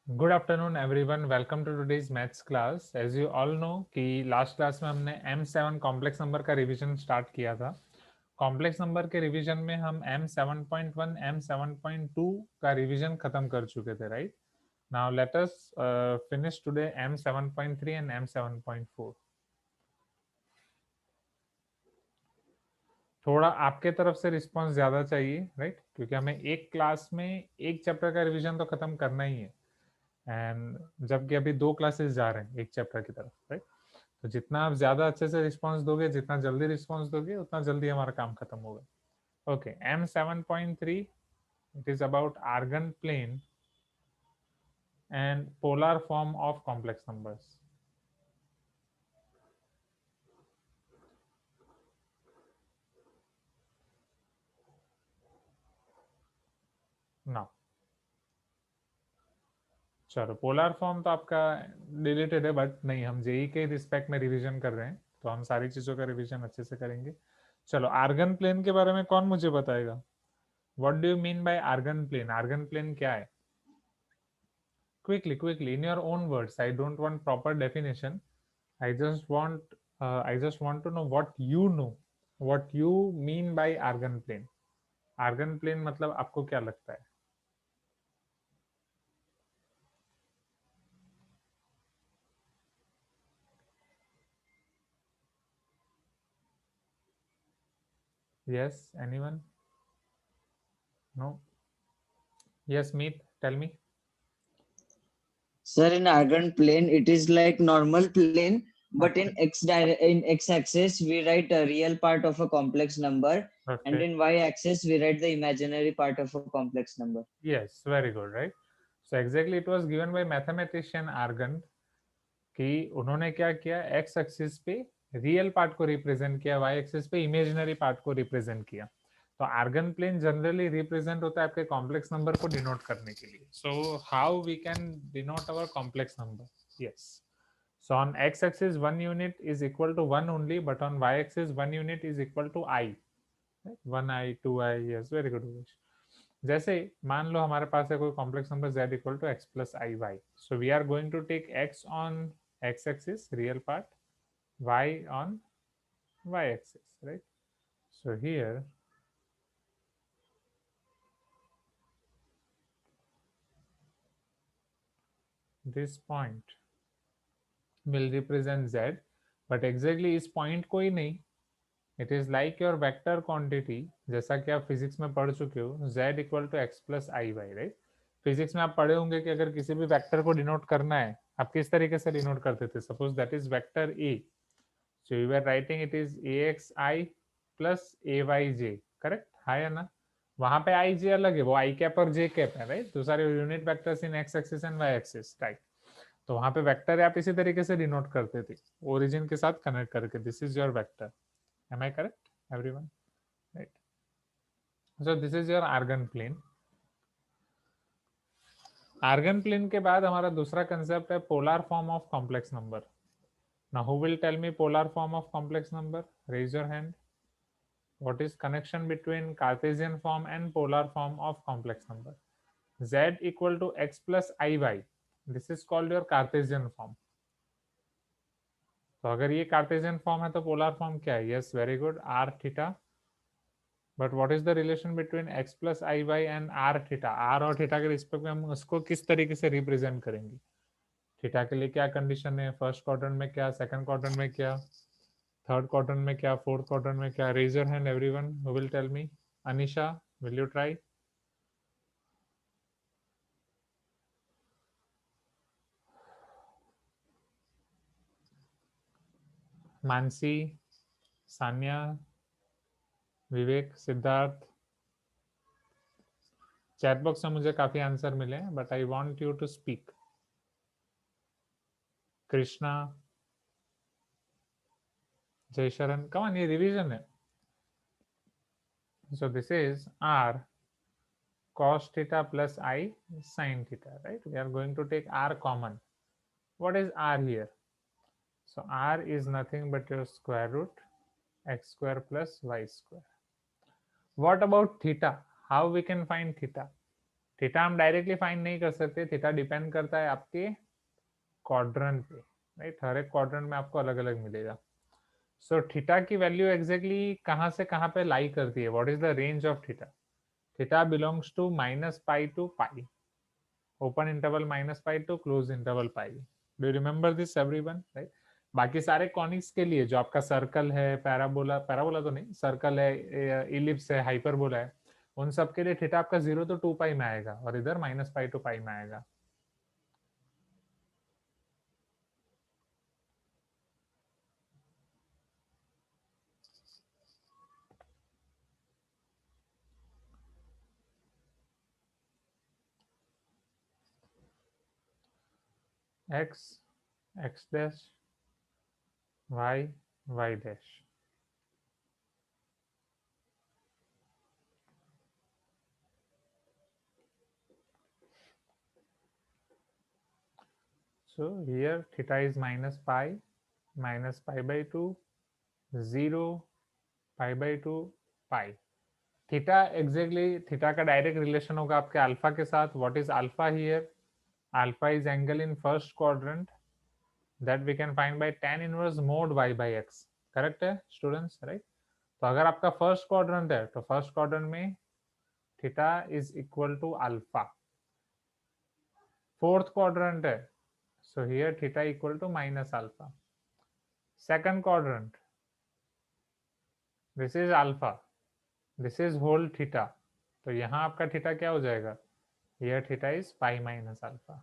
Good afternoon everyone, welcome to today's maths class. As you all know कि last class में हमने M7 complex number का revision start किया था। Complex number के रिवीजन में हम M7.1 M7.2 का रिवीजन खत्म कर चुके थे, right? Now let us finish today M7.3 and M7.4। थोड़ा आपके तरफ से रिस्पॉन्स ज़्यादा चाहिए, राइट? क्योंकि हमें एक क्लास में एक चैप्टर का रिवीजन तो खत्म करना ही है, एंड जबकि अभी दो क्लासेस जा रहे हैं एक चैप्टर की तरफ, राइट? तो जितना आप ज्यादा अच्छे से रिस्पॉन्स दोगे, जितना जल्दी रिस्पॉन्स दोगे, उतना जल्दी हमारा काम खत्म होगा। Okay, M7.3, it is about argand plane and polar form of complex numbers. Now चलो, पोलर फॉर्म तो आपका डिलीटेड है, बट नहीं, हम जेई के रिस्पेक्ट में रिवीजन कर रहे हैं, तो हम सारी चीजों का रिवीजन अच्छे से करेंगे। चलो, आर्गन प्लेन के बारे में कौन मुझे बताएगा? What do you mean by argand plane? Argand plane क्या है? Quickly, in your own words. I don't want proper definition. I just want, I just want to know what you mean by argon plane. Argon plane मतलब आपको क्या लगता है? Yes, anyone? No? Yes, Meet, tell me. Sir, in argand plane, it is like normal plane, but in Okay. x-axis we write a real part of a complex number, and Okay. in y-axis we write the imaginary part of a complex number. Yes, very good, right? So exactly it was given by mathematician Argand कि उन्होंने क्या किया, x axis पे real part को represent किया, Y axis पे imaginary part को represent किया। तो आर्गन प्लेन जनरली रिप्रेजेंट होता है आपके कॉम्प्लेक्स नंबर को डिनोट करने के लिए। So how we can denote our complex number? Yes, so on x axis one unit is equal to 1 only, but on y axis one unit is equal to I, right? 1i 2i, yes, very good Umesh. जैसे मान लो हमारे पास है कोई complex number z equal to x plus i y, so we are going to take x on x axis real part, y on y axis, right? So here this point will represent z, but exactly इस point को ही नहीं, it is like your vector quantity, जैसा कि आप physics में पढ़ चुके हो, z equal to x plus i y, right? Physics में आप पढ़े होंगे कि अगर किसी भी वेक्टर को डिनोट करना है, आप किस तरीके से डिनोट करते थे? Suppose that is vector A, so you are writing it is A x i plus A y j, correct? हाँ या ना? वहां पे आई जे अलग है, वो आई कैप और जे कैप है, राइट? तो सारे unit vectors in x axis and y axis, right? तो वहां पे वेक्टर आप इसी तरीके से डिनोट करते थे, ओरिजिन के साथ कनेक्ट करके, this is your vector. Am I correct everyone? Right? So this is your argand plane. Argand plane के बाद हमारा दूसरा कंसेप्ट है polar form of complex number. Now who will tell me polar form of complex number? Raise your hand. What is connection between Cartesian form and polar form of complex number? Z equal to x plus iy. This is called your Cartesian form. तो अगर ये Cartesian form है तो polar form क्या है? Yes, very good, r theta. But what is the relation between x plus i y and r theta? R और theta के respect में हम उसको किस तरीके से रिप्रेजेंट करेंगे? थीटा के लिए क्या कंडीशन है? फर्स्ट क्वाड्रेंट में क्या, सेकंड क्वाड्रेंट में क्या, थर्ड क्वाड्रेंट में क्या, फोर्थ क्वाड्रेंट में क्या? Raise your hand everyone who will tell me. Anisha, will you try? Mansi, Sanya, Vivek, Siddharth. Chat box में मुझे काफी आंसर मिले हैं, but I want you to speak. Krishna, Jay Sharan, come, ये रिवीजन है। So this is r cos theta plus I sin theta, right? We are going to take r common. What is r here? So r is nothing but your square root x square plus y square. What about theta? How we can find theta? Theta हम directly find नहीं कर सकते, theta depend करता है आपके quadrant पे, right. हर एक quadrant में आपको अलग अलग मिलेगा। सो थीटा की वैल्यू एग्जैक्टली कहाँ से कहाँ पे लाई करती है, what is the range of theta? Theta belongs to -pi to pi, open interval -pi to close interval pi. Do you remember this everyone, right? बाकी सारे कॉनिक्स के लिए जो आपका सर्कल है, पैराबोला, पैराबोला तो नहीं, सर्कल है, इलिप्स है, हाइपरबोला है, उन सब के लिए थीटा आपका 0 to 2 पाई में आएगा और इधर -पाई टू पाई में आएगा। x x dash y y dash। So here theta is -pi by 2, 0, pi by 2, pi। Theta exactly theta का डायरेक्ट रिलेशन होगा आपके अल्फा के साथ। What is alpha here? Alpha is angle in first quadrant that we can find by tan inverse mod y by x। Correct है students, right? तो अगर आपका first quadrant है तो फर्स्ट क्वाड्रेंट में theta is equal to alpha. Fourth quadrant है, so here theta equal to minus alpha। second quadrant, this is alpha, this is whole theta, तो यहाँ आपका थीटा क्या हो जाएगा? here theta is pi minus alpha।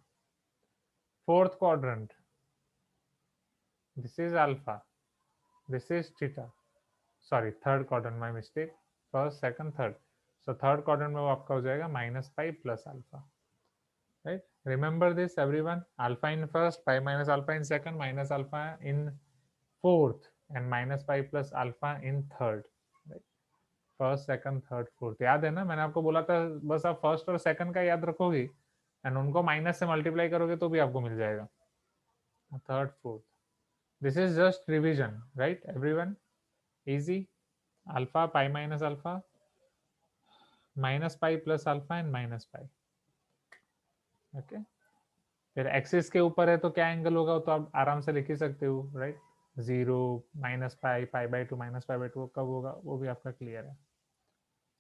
fourth quadrant, this is alpha, this is theta, sorry third quadrant, my mistake, first second third, so third quadrant में वो आपका हो जाएगा -pi plus alpha, right? Remember this everyone, alpha in first, pi minus alpha in second, minus alpha in fourth and -pi plus alpha in third, right? First second third fourth याद है ना, मैंने आपको बोला था बस आप फर्स्ट और सेकंड का याद रखोगे एंड उनको माइनस से मल्टीप्लाई करोगे तो भी आपको मिल जाएगा। Third fourth, this is just revision, right everyone? Easy. Alpha pi minus alpha, -pi plus alpha and -pi, okay. फिर एक्सिस के ऊपर है तो क्या एंगल होगा तो आप आराम से लिख ही सकते हो, right? 0, -pi, pi by 2, -pi by 2 कब होगा वो भी आपका क्लियर है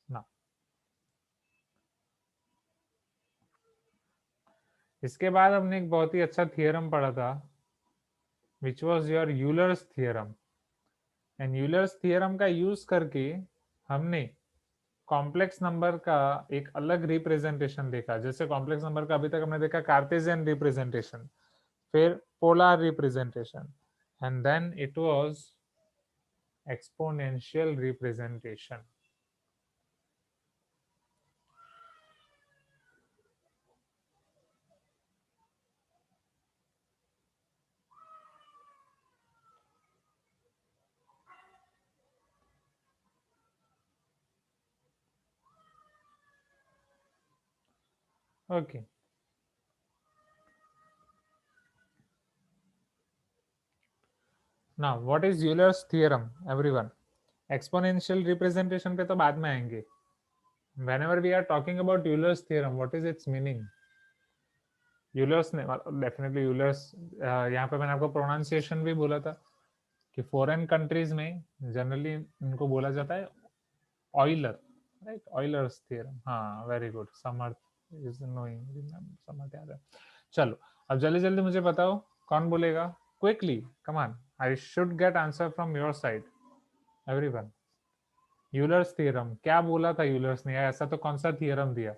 ना। इसके बाद हमने एक बहुत ही अच्छा थियरम पढ़ा था, which was your Euler's theorem. And Euler's theorem का यूज करके हमने कॉम्प्लेक्स नंबर का एक अलग रिप्रेजेंटेशन देखा। जैसे कॉम्प्लेक्स नंबर का अभी तक हमने देखा कार्टेशियन रिप्रेजेंटेशन, फिर polar representation, and then it was exponential representation. Okay. Now, what is Euler's theorem, everyone? Exponential representation पे तो बाद में आएंगे। Whenever we are talking about Euler's theorem, what is its meaning? Euler's ने definitely Euler's, यहाँ पे मैंने आपको प्रोनाउंसिएशन भी बोला था कि फॉरेन कंट्रीज में जनरली इनको बोला जाता है ऑयलर, राइट? ऑयलर्स थ्योरम, हाँ very good, Samarth is knowing, Samarth याद है। चलो अब जल्दी जल्दी मुझे बताओ कौन बोलेगा, quickly come on, I should get answer from your side everyone. Euler's theorem क्या बोला था यूलर्स ने, ऐसा तो कौन सा थ्योरम दिया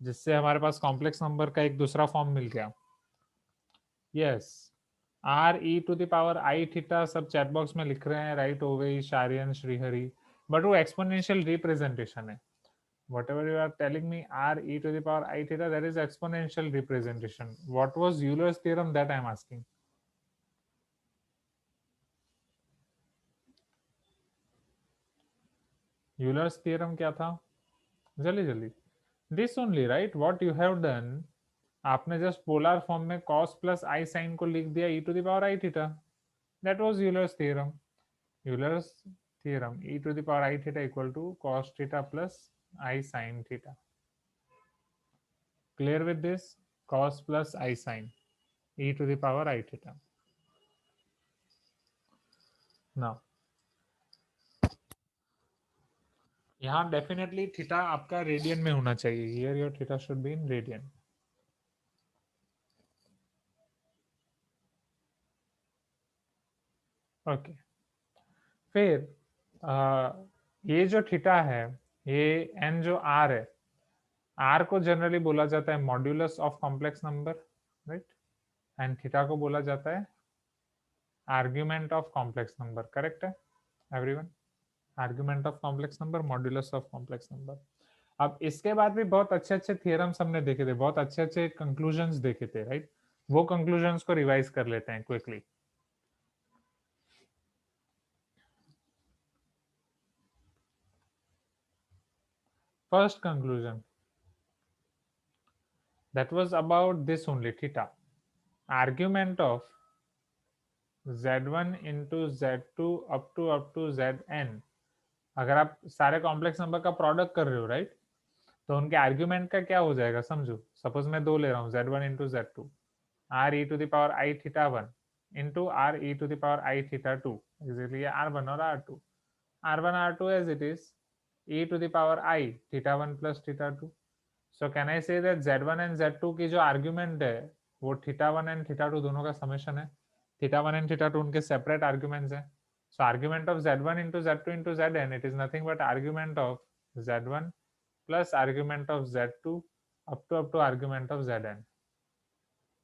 जिससे हमारे पास कॉम्प्लेक्स नंबर का एक दूसरा फॉर्म मिल गया? यस, RE⁻I थीटा सब चैट बॉक्स में लिख रहे हैं, राइट हो गई शारियन श्रीहरि, बट वो एक्सपोनेंशियल रिप्रेजेंटेशन है। whatever you are telling me RE⁻I theta, that is exponential representation. What was Euler's theorem that I am asking? Euler's theorem क्या था? जल्दी जल्दी, this only, right? What you have done, आपने just polar form में cos plus i sin को लिख दिया e⁻I theta, that was Euler's theorem। Euler's theorem, e⁻I theta equal to cos theta plus I sin theta। Clear with this? Cos plus I sin e to the power I theta. Now यहाँ definitely theta आपका radian में होना चाहिए. Here your theta should be in radian. Okay. फिर ये जो theta है, ये एन जो आर है, आर को जनरली बोला जाता है modulus of complex number, right. And theta को बोला जाता है argument of complex number. Correct है everyone? Argument of complex number, modulus of complex number. अब इसके बाद भी बहुत अच्छे अच्छे थियरम्स हमने देखे थे, बहुत अच्छे अच्छे कंक्लूजन्स देखे थे, राइट. वो कंक्लूजन्स को रिवाइज कर लेते हैं quickly. First conclusion, that was about this only, theta. Argument of z1 into z2 up to zn. अगर आप सारे कॉम्प्लेक्स नंबर का प्रोडक्ट कर रहे हो, राइट, तो उनके आर्ग्यूमेंट का क्या हो जाएगा समझो. सपोज मैं दो ले रहा हूँ, z1 into z2, r e to the power i theta 1 into r e to the power i theta 2. Exactly r1 और r2 r2 as it is e to the power i theta 1 plus theta 2. So can I say that z1 and z2 की जो argument है वो theta 1 and theta 2 दोनों का summation है. Theta 1 and theta 2 उनके separate arguments हैं. So argument of z1 into z2 into zn, it is nothing but argument of z1 plus argument of z2 up to argument of zn,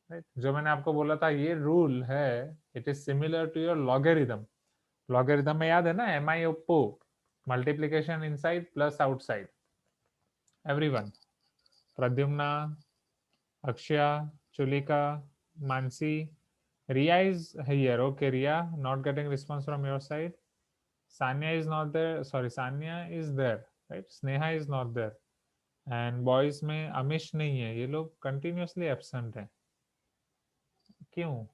right. जो मैंने आपको बोला था ये rule है, it is similar to your logarithm. Logarithm में याद है ना, एम आई ओप्पो, multiplication inside plus outside. Everyone, Pradyumna, Akshya, Chulika, Mansi, Ria is here. Okay, Ria, not getting response from your side. Sanya is not there. Sorry, Sanya is there. Right? Sneha is not there. And boys में अमिश नहीं है. ये लोग continuously absent हैं. क्यों?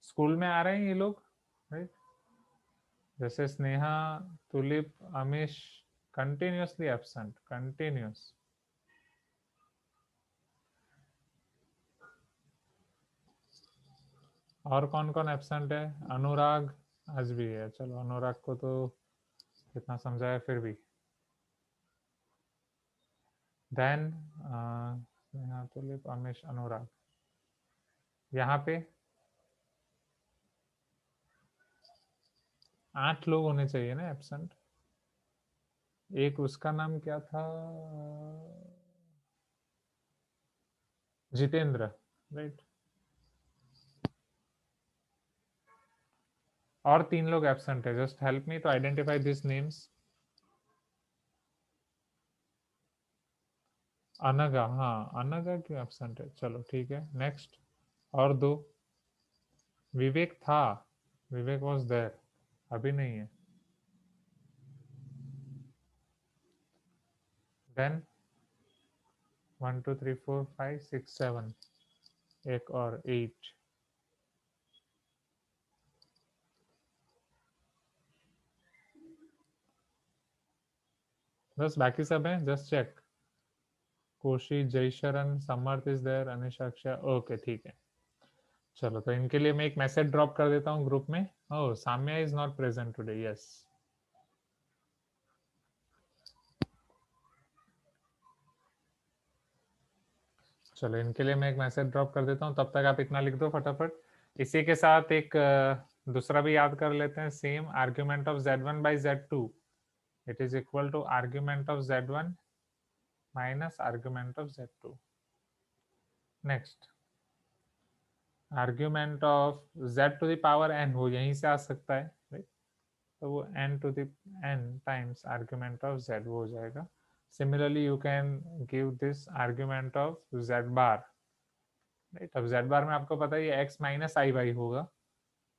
School में आ रहे हैं ये लोग, राइट. जैसे Sneha, tulip, Amish continuously absent. Continuous. और कौन कौन एब्सेंट है? अनुराग आज भी है. चलो अनुराग को तो कितना समझाया फिर भी. देन यहाँ तुलिप, अमिश, अनुराग. यहाँ पे 8 लोग होने चाहिए ना एब्सेंट. एक उसका नाम क्या था, जितेंद्र, राइट. और 3 लोग एब्सेंट है. Just help me to identify this names. Anaga, हाँ अनगा क्यों एब्सेंट है? चलो ठीक है, नेक्स्ट. और 2. विवेक था, विवेक वॉज देयर, अभी नहीं है. देन 1 2 3 4 5 6 7, एक और 8. बस बाकी सब है, just check. Koshi, Jaysharan, Samarth is there, Anisha, Akshay. Okay ठीक है. चलो तो इनके लिए मैं एक मैसेज ड्रॉप कर देता हूँ ग्रुप में. Oh, Samya is not present today. Yes. चलो इनके लिए मैं एक मैसेज ड्रॉप कर देता हूँ, तब तक आप इतना लिख दो फटाफट. इसी के साथ एक दूसरा भी याद कर लेते हैं. Same argument of z1 by z2, it is equal to argument of z1 minus argument of z2. Next, argument of z to the power n, वो यहीं से आ सकता है, राइट. तो वो n to the n times argument of z वो हो जाएगा. Similarly you can give this argument of z bar, right. अब z बार में आपको पता है ये x माइनस आई वाई होगा,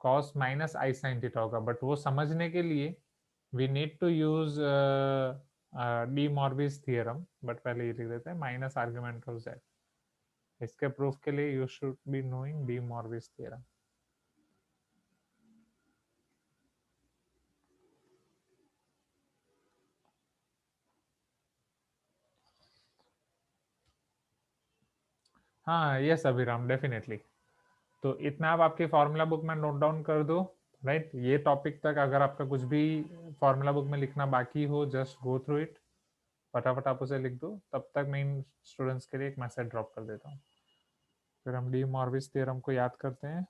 cos minus i sine theta होगा. बट वो समझने के लिए we need to use de moivre's theorem. But पहले ये लिख देते हैं माइनस आर्ग्यूमेंट ऑफ z. इसके प्रूफ के लिए you should be knowing de moivre's theorem. हाँ यस अभिराम, डेफिनेटली। तो इतना आप आपकी फार्मूला बुक में नोट डाउन कर दो, राइट। ये टॉपिक तक अगर आपका कुछ भी फार्मूला बुक में लिखना बाकी हो, जस्ट गो थ्रू इट, फटाफट आप उसे लिख दो। तब तक मैं इन स्टूडेंट्स के लिए एक मैसेज ड्रॉप कर देता हूँ। फिर हम डी मॉर्विस थ्योरम को याद करते हैं।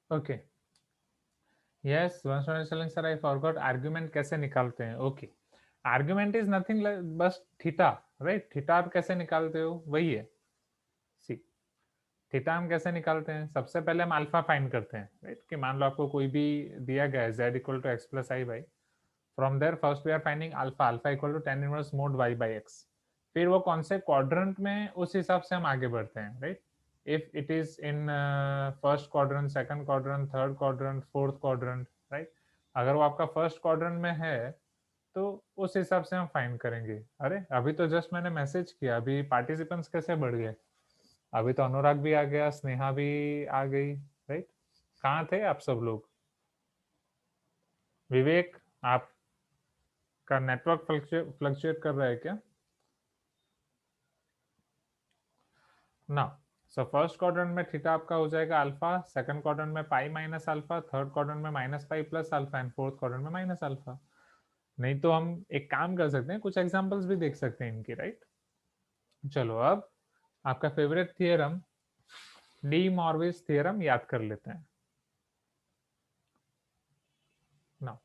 ओके, यस वंश सर, आई फॉरगॉट आर्गुमेंट कैसे निकालते हैं। ओके, आर्गुमेंट इज नथिंग बस थीटा, राइट। थीटा आप कैसे निकालते हो, वही है। सी, थीटा हम कैसे निकालते हैं, सबसे पहले हम अल्फा फाइंड करते हैं, राइट। कि मान लो आपको कोई भी दिया गया है z equal to x plus i y, from there first we are finding alpha, alpha equal to tan inverse mod y by x. फिर वो कौन से क्वाड्रेंट में, उस हिसाब से हम आगे बढ़ते हैं, right. If it is in first quadrant, second quadrant, third quadrant, fourth quadrant, right. अगर वो आपका फर्स्ट क्वाड्रेंट में है तो उस हिसाब से हम फाइंड करेंगे। अरे अभी तो जस्ट मैंने मैसेज किया, अभी पार्टिसिपेंट्स कैसे बढ़ गए। अभी तो अनुराग भी आ गया, स्नेहा भी आ गई, राइट। कहाँ थे आप सब लोग। विवेक, आपका नेटवर्क फ्लक्चुएट कर रहा है क्या ना। सो फर्स्ट क्वाड्रेंट में थीटा आपका हो जाएगा अल्फा, सेकंड क्वाड्रेंट में pi minus alpha, third quadrant में minus pi plus alpha, and fourth quadrant में माइनस अल्फा। नहीं तो हम एक काम कर सकते हैं, कुछ एग्जांपल्स भी देख सकते हैं इनकी, राइट। चलो अब आपका फेवरेट थियरम, डी मॉर्विस थियरम याद कर लेते हैं ना।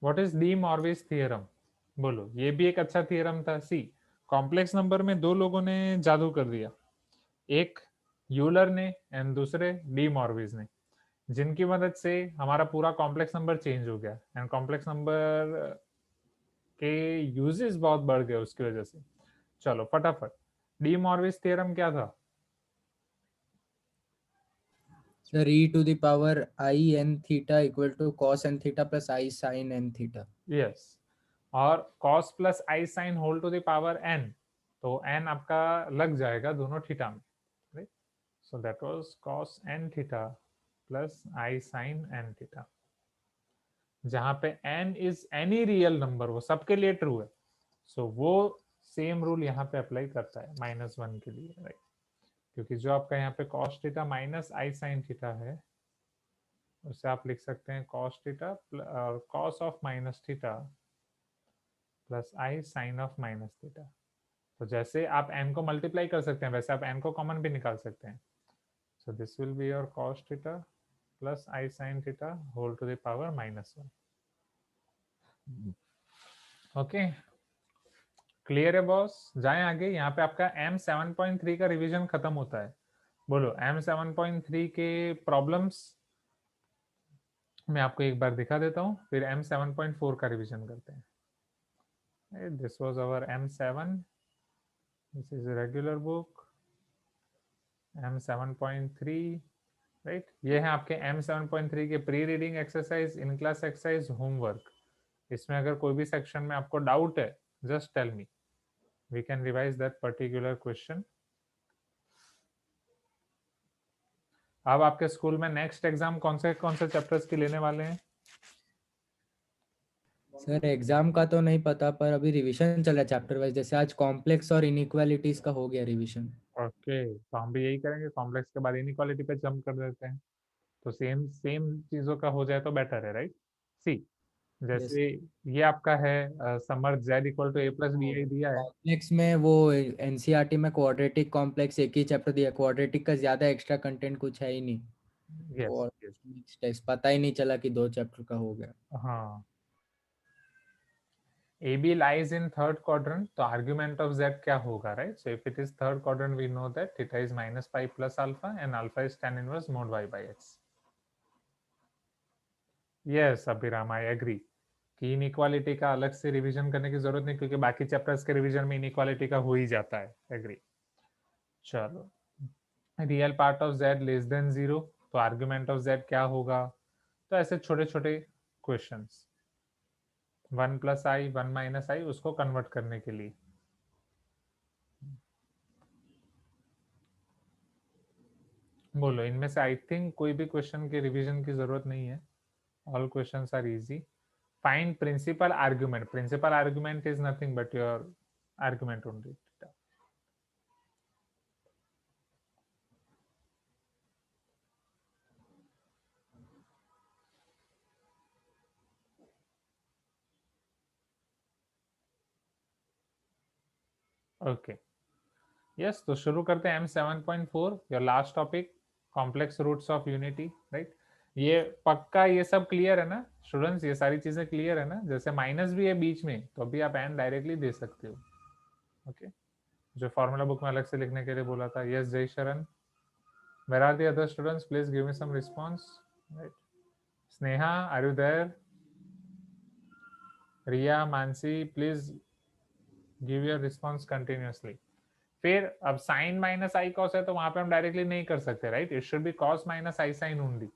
व्हाट इज डी मॉर्विस थियरम, बोलो। ये भी एक अच्छा थियरम था। सी, कॉम्प्लेक्स नंबर में दो लोगों ने जादू कर दिया, एक यूलर ने एंड दूसरे डी मॉर्विस ने, जिनकी मदद से हमारा पूरा कॉम्प्लेक्स नंबर चेंज हो गया, एंड कॉम्प्लेक्स नंबर के यूजेस बहुत बढ़ गए उसकी वजह से। चलो फटाफट, डी मॉर्विस थ्योरम क्या था। Sir e to the power I n theta equal to cos n theta plus I sin n theta. Yes, और cos plus i sine whole to the power n, तो n आपका लग जाएगा दोनों theta में, right. So that was cos n theta plus i sine n theta, जहां पे n is any real number, वो सबके लिए ट्रू है। सो वो सेम रूल यहाँ पे अप्लाई करता है -1 के लिए, राइट। क्योंकि जो आपका यहाँ पे cos theta minus i sine theta है, उससे आप लिख सकते हैं cos theta cos of minus theta plus i sine of minus theta. तो जैसे आप n को मल्टीप्लाई कर सकते हैं वैसे आप n को कॉमन भी निकाल सकते हैं। So this will be your cos theta plus i sine theta whole to the power -1। Okay, clear है बॉस? जाएं आगे। यहाँ पे आपका M 7.3 का रिवीजन खत्म होता है। बोलो M 7.3 के प्रॉब्लम्स मैं आपको एक बार दिखा देता हूँ, फिर M 7.4 का रिवीजन करते हैं। This was our M7, this is regular book M 7.3, right. ये है आपके M 7.3 के pre reading exercise, in class exercise, homework. इसमें अगर कोई भी सेक्शन में आपको डाउट है just tell me, we can revise that particular question. अब आपके स्कूल में नेक्स्ट एग्जाम कौन से चैप्टर्स की लेने वाले हैं? सर एग्जाम का तो नहीं पता, पर अभी रिवीजन चल रहा है चैप्टर वाइज। जैसे आज कॉम्प्लेक्स और इनइक्वालिटीज का हो गया रिवीजन। ओके, तो हम भी यही करेंगे, कॉम्प्लेक्स के बाद इनइक्वालिटी पे जंप कर देते हैं। तो सेम सेम चीजों का हो जाए तो बेटर है, राइट। सी, यस। जैसे ये आपका है समर z equal to a plus b i दिया है। कॉम्प्लेक्स में वो एनसीईआरटी में क्वाड्रेटिक कॉम्प्लेक्स एक ही चैप्टर दिया। क्वाड्रेटिक का ज्यादा एक्स्ट्रा कंटेंट कुछ है ही नहीं। यस और यस, टेक्स्ट पता ही नहीं चला कि 2 चैप्टर का हो गया। हाँ। AB lies in third quadrant, तो argument of z क्या होगा, right? So if it is third quadrant, we know that theta is minus pi plus alpha and alpha is tan inverse mod y by x. Yes, Abhiram, I agree कि inequality का अलग से revision करने की जरूरत नहीं, क्योंकि बाकी चैप्टर्स के रिवीजन में इनइक्वालिटी का हो ही जाता है। एग्री। चलो, real part of z less than 0, तो आर्ग्यूमेंट ऑफ z क्या होगा? तो ऐसे छोटे छोटे क्वेश्चंस, 1 प्लस आई 1 माइनस आई, उसको कन्वर्ट करने के लिए। बोलो, इनमें से आई थिंक कोई भी क्वेश्चन के रिवीजन की जरूरत नहीं है। All questions are easy. Find principal argument. Principal argument is nothing but your argument only. Okay, yes, तो शुरू करते हैं। M7.4 your last topic, complex roots of unity, right. ये पक्का ये सब क्लियर है ना स्टूडेंट्स? ये सारी चीजें क्लियर है ना? जैसे माइनस भी है बीच में तो अभी आप एन डायरेक्टली दे सकते हो। ओके, जो फॉर्मूला बुक में अलग से लिखने के लिए बोला था। Yes Jay Sharan, where are the other students? Please give me some response, right. Sneha, are you there? Riya, Mansi, please give your response continuously. फिर अब साइन माइनस आई कॉस है तो वहां पे हम डायरेक्टली नहीं कर सकते, right. It should be cos minus i sine only.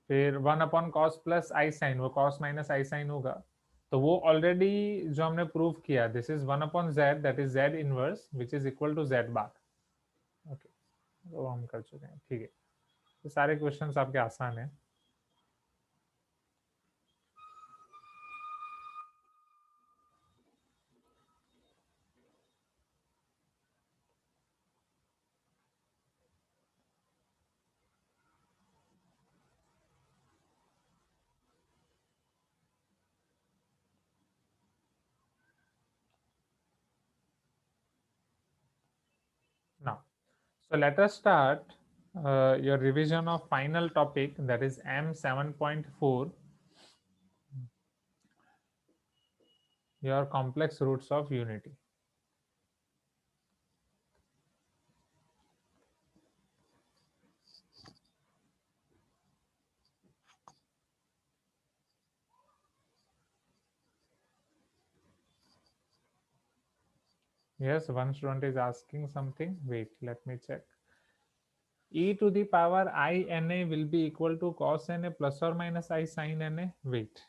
फिर 1 upon cos plus i sine, वो कॉस माइनस आई साइन होगा। तो वो ऑलरेडी जो हमने प्रूव किया, this is 1 upon z, that is z inverse which is equal to z bar. Okay, वो हम कर चुके हैं, ठीक है। तो सारे क्वेश्चंस आपके आसान है। Now, so let us start your revision of final topic, that is M 7.4, your complex roots of unity. Yes, one student is asking something. Wait, let me check. E to the power I na will be equal to cos na plus or minus I sin na. Wait,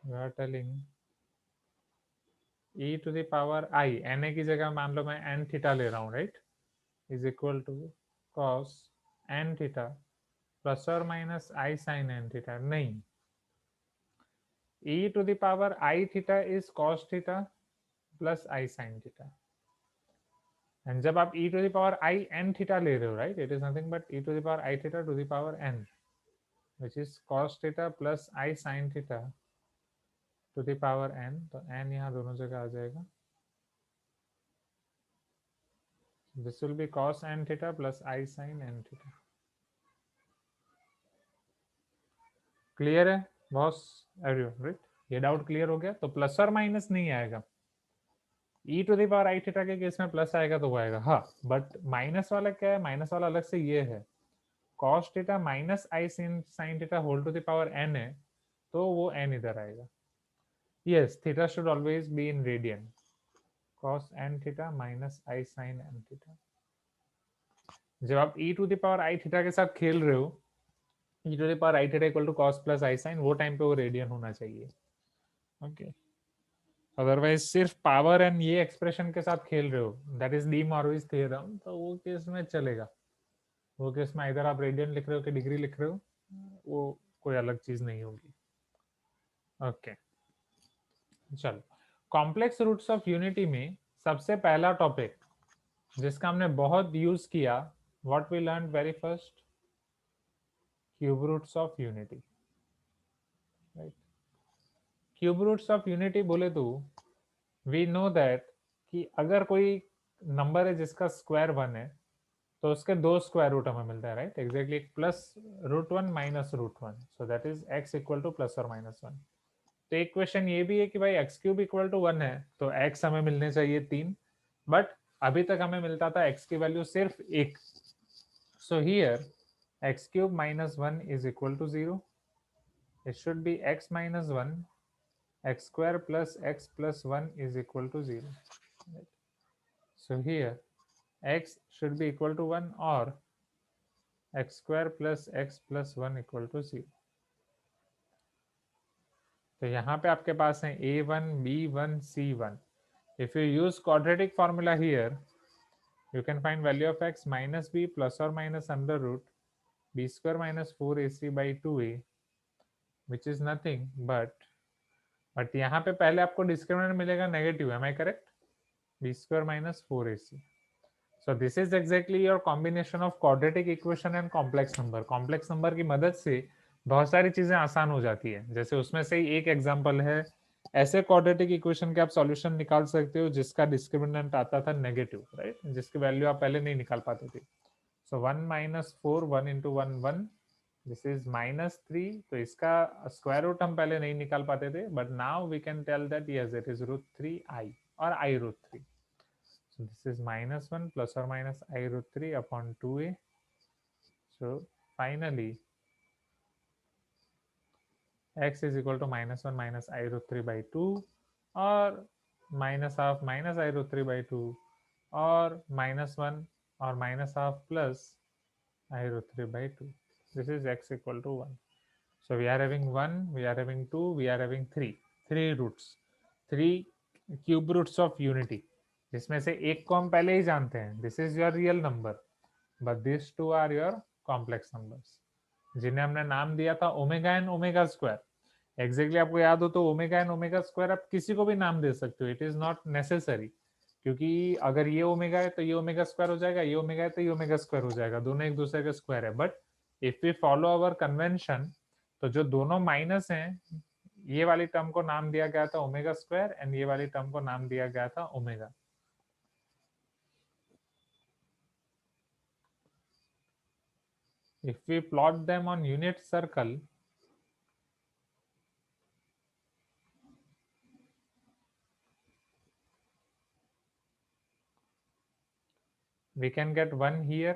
you are telling e to the power I na की जगह मान लो मैं n theta ले रहा हूँ, right, is equal to cos n theta plus or minus I sin n theta. नहीं, e to the power I theta is cos theta plus I sin theta, and जब आप e to the power i n theta ले रहे हो, right, it is nothing but e to the power i theta to the power n, which is cos theta plus i sin theta to the power n. तो n यहाँ दोनों जगह आ जाएगा. This will be cos n theta plus I sin n theta. Clear है boss everyone, right? ये doubt clear हो गया. तो प्लस और माइनस नहीं आएगा. e to the power i theta के केस में प्लस आएगा तो वो आएगा, हाँ. बट माइनस वाला क्या है? माइनस वाला अलग से ये है, cos theta minus i sin theta whole to the power n है, तो वो n इधर आएगा. Yes, theta should always be in radian. cos n theta minus i sin n theta. जब आप e to the power i theta के साथ खेल रहे हो, e to the power i theta equal to cos plus i sin, वो time पे वो रेडियन होना चाहिए. ओके, अदरवाइज सिर्फ पावर एंड ये एक्सप्रेशन के साथ खेल रहे हो, दैट इज डी मॉर्विस थ्योरम, तो वो केस में चलेगा. वो केस में इधर आप रेडियन लिख रहे हो कि डिग्री लिख रहे हो, वो कोई अलग चीज नहीं होगी. ओके, चलो. कॉम्प्लेक्स रूट्स ऑफ यूनिटी में सबसे पहला टॉपिक जिसका हमने बहुत यूज किया, what we learn very first, cube roots of unity, right? Cube roots of unity बोले तो वी नो दैट कि अगर कोई नंबर है जिसका स्क्वायर 1 है, तो उसके दो स्क्वायर रूट हमें मिलता है, right? Exactly, plus root 1 minus root 1, so that is x equal to plus और माइनस 1. तो एक क्वेश्चन ये भी है कि भाई x क्यूब इक्वल टू 1 है, तो x हमें मिलने चाहिए 3, बट अभी तक हमें मिलता था x की वैल्यू सिर्फ 1. So here x cube minus 1 is equal to 0. It should be x minus 1, x square plus x plus 1 is equal to 0. Right? So here x should be equal to 1 or x square plus x plus 1 equal to 0. तो यहाँ पे आपके पास है a1, b1, c1. If you use quadratic formula here, you can find value of x minus b plus or minus under root b square minus 4ac by 2a, which is nothing but यहाँ पे पहले आपको discriminant मिलेगा negative, am I correct? b square minus 4ac. So this is exactly your combination of quadratic equation and complex number. complex number की मदद से बहुत सारी चीजें आसान हो जाती है. जैसे उसमें से ही एक एग्जांपल है, ऐसे quadratic equation के आप सॉल्यूशन निकाल सकते हो जिसका डिस्क्रिमिनेंट आता था नेगेटिव, राइट? जिसकी वैल्यू आप पहले नहीं निकाल पाते थे. सो 1 minus 4, 1 into 1 1, दिस इज -3. तो इसका स्क्वायर रूट हम पहले नहीं निकाल पाते थे, but now we can tell that yes it is √3i और i√3. So this is -1 plus or minus i√3 upon 2a. So finally x is equal to -1 minus i√3 by 2 or minus half minus i√3 by 2 or -1 or minus half plus i√3 by 2. This is x equal to 1. So we are having 1, we are having 2, we are having 3 roots, 3 cube roots of unity, जिसमें से एक को हम पहले ही जानते हैं, this is your real number, but this two are your complex numbers, जिन्हें हमने नाम दिया था omega and omega square. Exactly आपको याद हो तो ओमेगा एंड ओमेगा स्क्वायर आप किसी को भी नाम दे सकते हो, इट इज नॉट नेसेसरी, क्योंकि अगर ये ओमेगा है तो ये ओमेगा स्क्वायर हो जाएगा, ये ओमेगा है तो ये ओमेगा स्क्वायर हो जाएगा, दोनों एक दूसरे के स्क्वायर है. But if we follow our convention, तो जो दोनों माइनस हैं, ये वाली टर्म को नाम दिया गया था ओमेगा स्क्वायर एंड ये वाली टर्म को नाम दिया गया था omega. If we plot them on unit circle, we can get 1 here,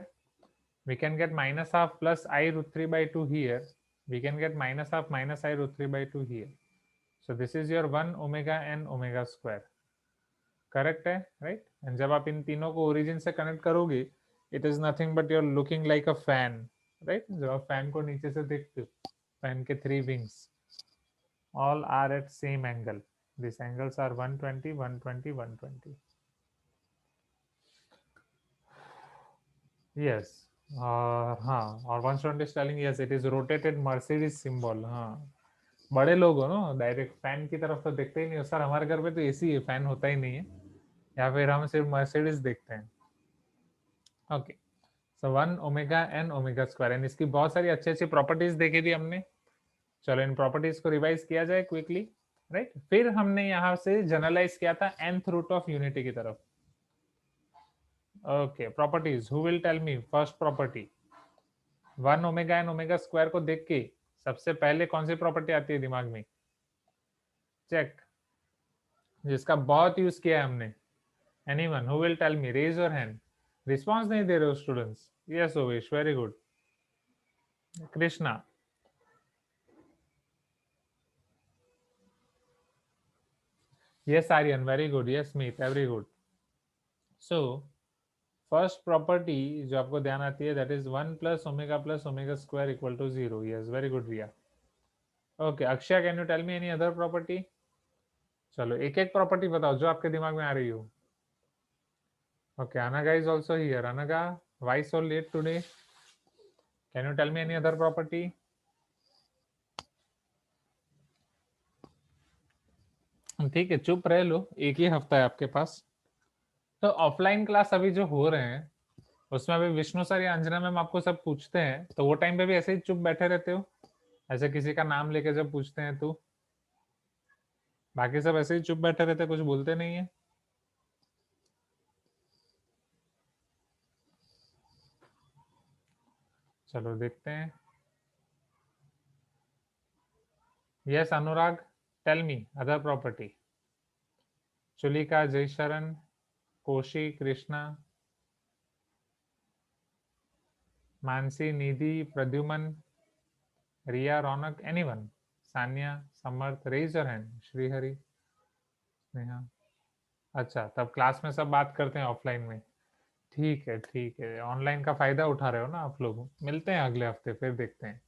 we can get minus half plus i√3 by 2 here, we can get minus half minus i√3 by 2 here. So this is your 1 omega and omega square. Correct है, right? And जब आप इन तीनों को origin से connect करोगे, it is nothing but you are looking like a fan, right? जब आप फैन को नीचे से देखते हो, फैन के 3 wings all are at same angle, this angles are 120 120 120. Yes, हाँ, और 120 is telling yes it is rotated Mercedes symbol. हाँ, बड़े लोग हो ना, डायरेक्ट फैन की तरफ तो देखते ही नहीं हो. सर हमारे घर पे तो एसी है, फैन होता ही नहीं है, या फिर हम सिर्फ मर्सिडीज देखते हैं. Okay, so 1 omega and omega square, and इसकी बहुत सारी अच्छी अच्छी प्रॉपर्टीज देखी थी हमने। चलो इन प्रॉपर्टीज को रिवाइज किया जाए क्विकली, राइट। फिर हमने यहाँ से जनरलाइज किया था nth रूट ऑफ यूनिटी की तरफ। Okay, properties, who will tell me first property? 1 omega and omega square को देख के सबसे पहले कौन सी प्रॉपर्टी आती है दिमाग में? चेक, जिसका बहुत यूज किया है हमने। Anyone who will tell me? Raise your hand. Response नहीं दे रहे हो students. Yes Ovesh, very good. Krishna, yes Aryan, very good, yes Meet, very good. So first property जो आपको ध्यान आती है, that is 1 plus omega square equal to 0। Yes, very good Riya. Okay Akshay, can you tell me any other property? चलो एक एक property बताओ जो आपके दिमाग में आ रही हो। Okay, Anaga is also here. Anaga, why so late today? Can you tell me any other property? ठीक है, चुप रह लो, एक ही हफ्ता है आपके पास। तो ऑफलाइन क्लास अभी जो हो रहे हैं उसमें अभी विष्णु सर या अंजना मैम आपको सब पूछते हैं, तो वो टाइम पे भी ऐसे ही चुप बैठे रहते हो? ऐसे किसी का नाम लेके जब पूछते हैं तो बाकी सब ऐसे ही चुप बैठे रहते, कुछ बोलते नहीं है? चलो देखते हैं। Yes Anurag, tell me other property. Chulika, Jaysharan, Koshi, Krishna, Mansi, Nidhi, Pradyuman, Riya, Raunak, anyone? Saniya, Samarth, raise your hand. Shrihari, Sneha. अच्छा, तब क्लास में सब बात करते हैं ऑफलाइन में। ठीक है ठीक है, ऑनलाइन का फायदा उठा रहे हो ना आप लोग। मिलते हैं अगले हफ्ते, फिर देखते हैं।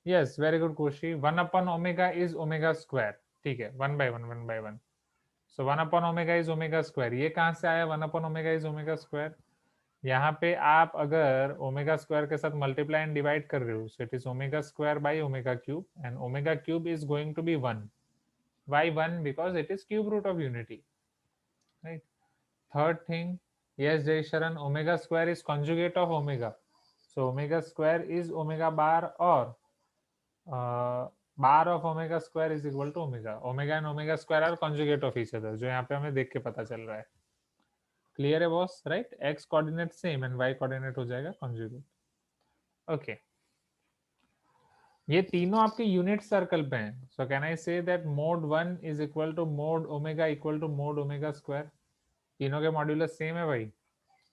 Yes, very good Koshi. 1 upon omega is omega square. ठीक है, 1 by 1, 1 by 1। So 1 upon omega is omega square, ये कहाँ से आया 1 upon omega is omega square? यहाँ पे आप अगर ओमेगा स्क्वायर के साथ मल्टीप्लाई एंड डिवाइड कर रहे हो, so it is omega square by omega cube, and omega cube is going to be 1। Why 1? Because it is cube root of unity, right? Third thing, yes Jay Sharan, omega square is conjugate of omega, so omega square is omega bar, or bar of omega square is equal to omega. Omega and omega square are conjugate of each other, जो यहाँ पे हमें देख के पता चल रहा है। क्लियर है boss, right? x coordinate same and y coordinate हो जाएगा कंजुगेट। ओके, ये तीनों आपके यूनिट सर्कल पे हैं, सो can I say that mod 1 is equal to mod omega equal to mod omega square? तीनों के मॉड्यूलस सेम है भाई,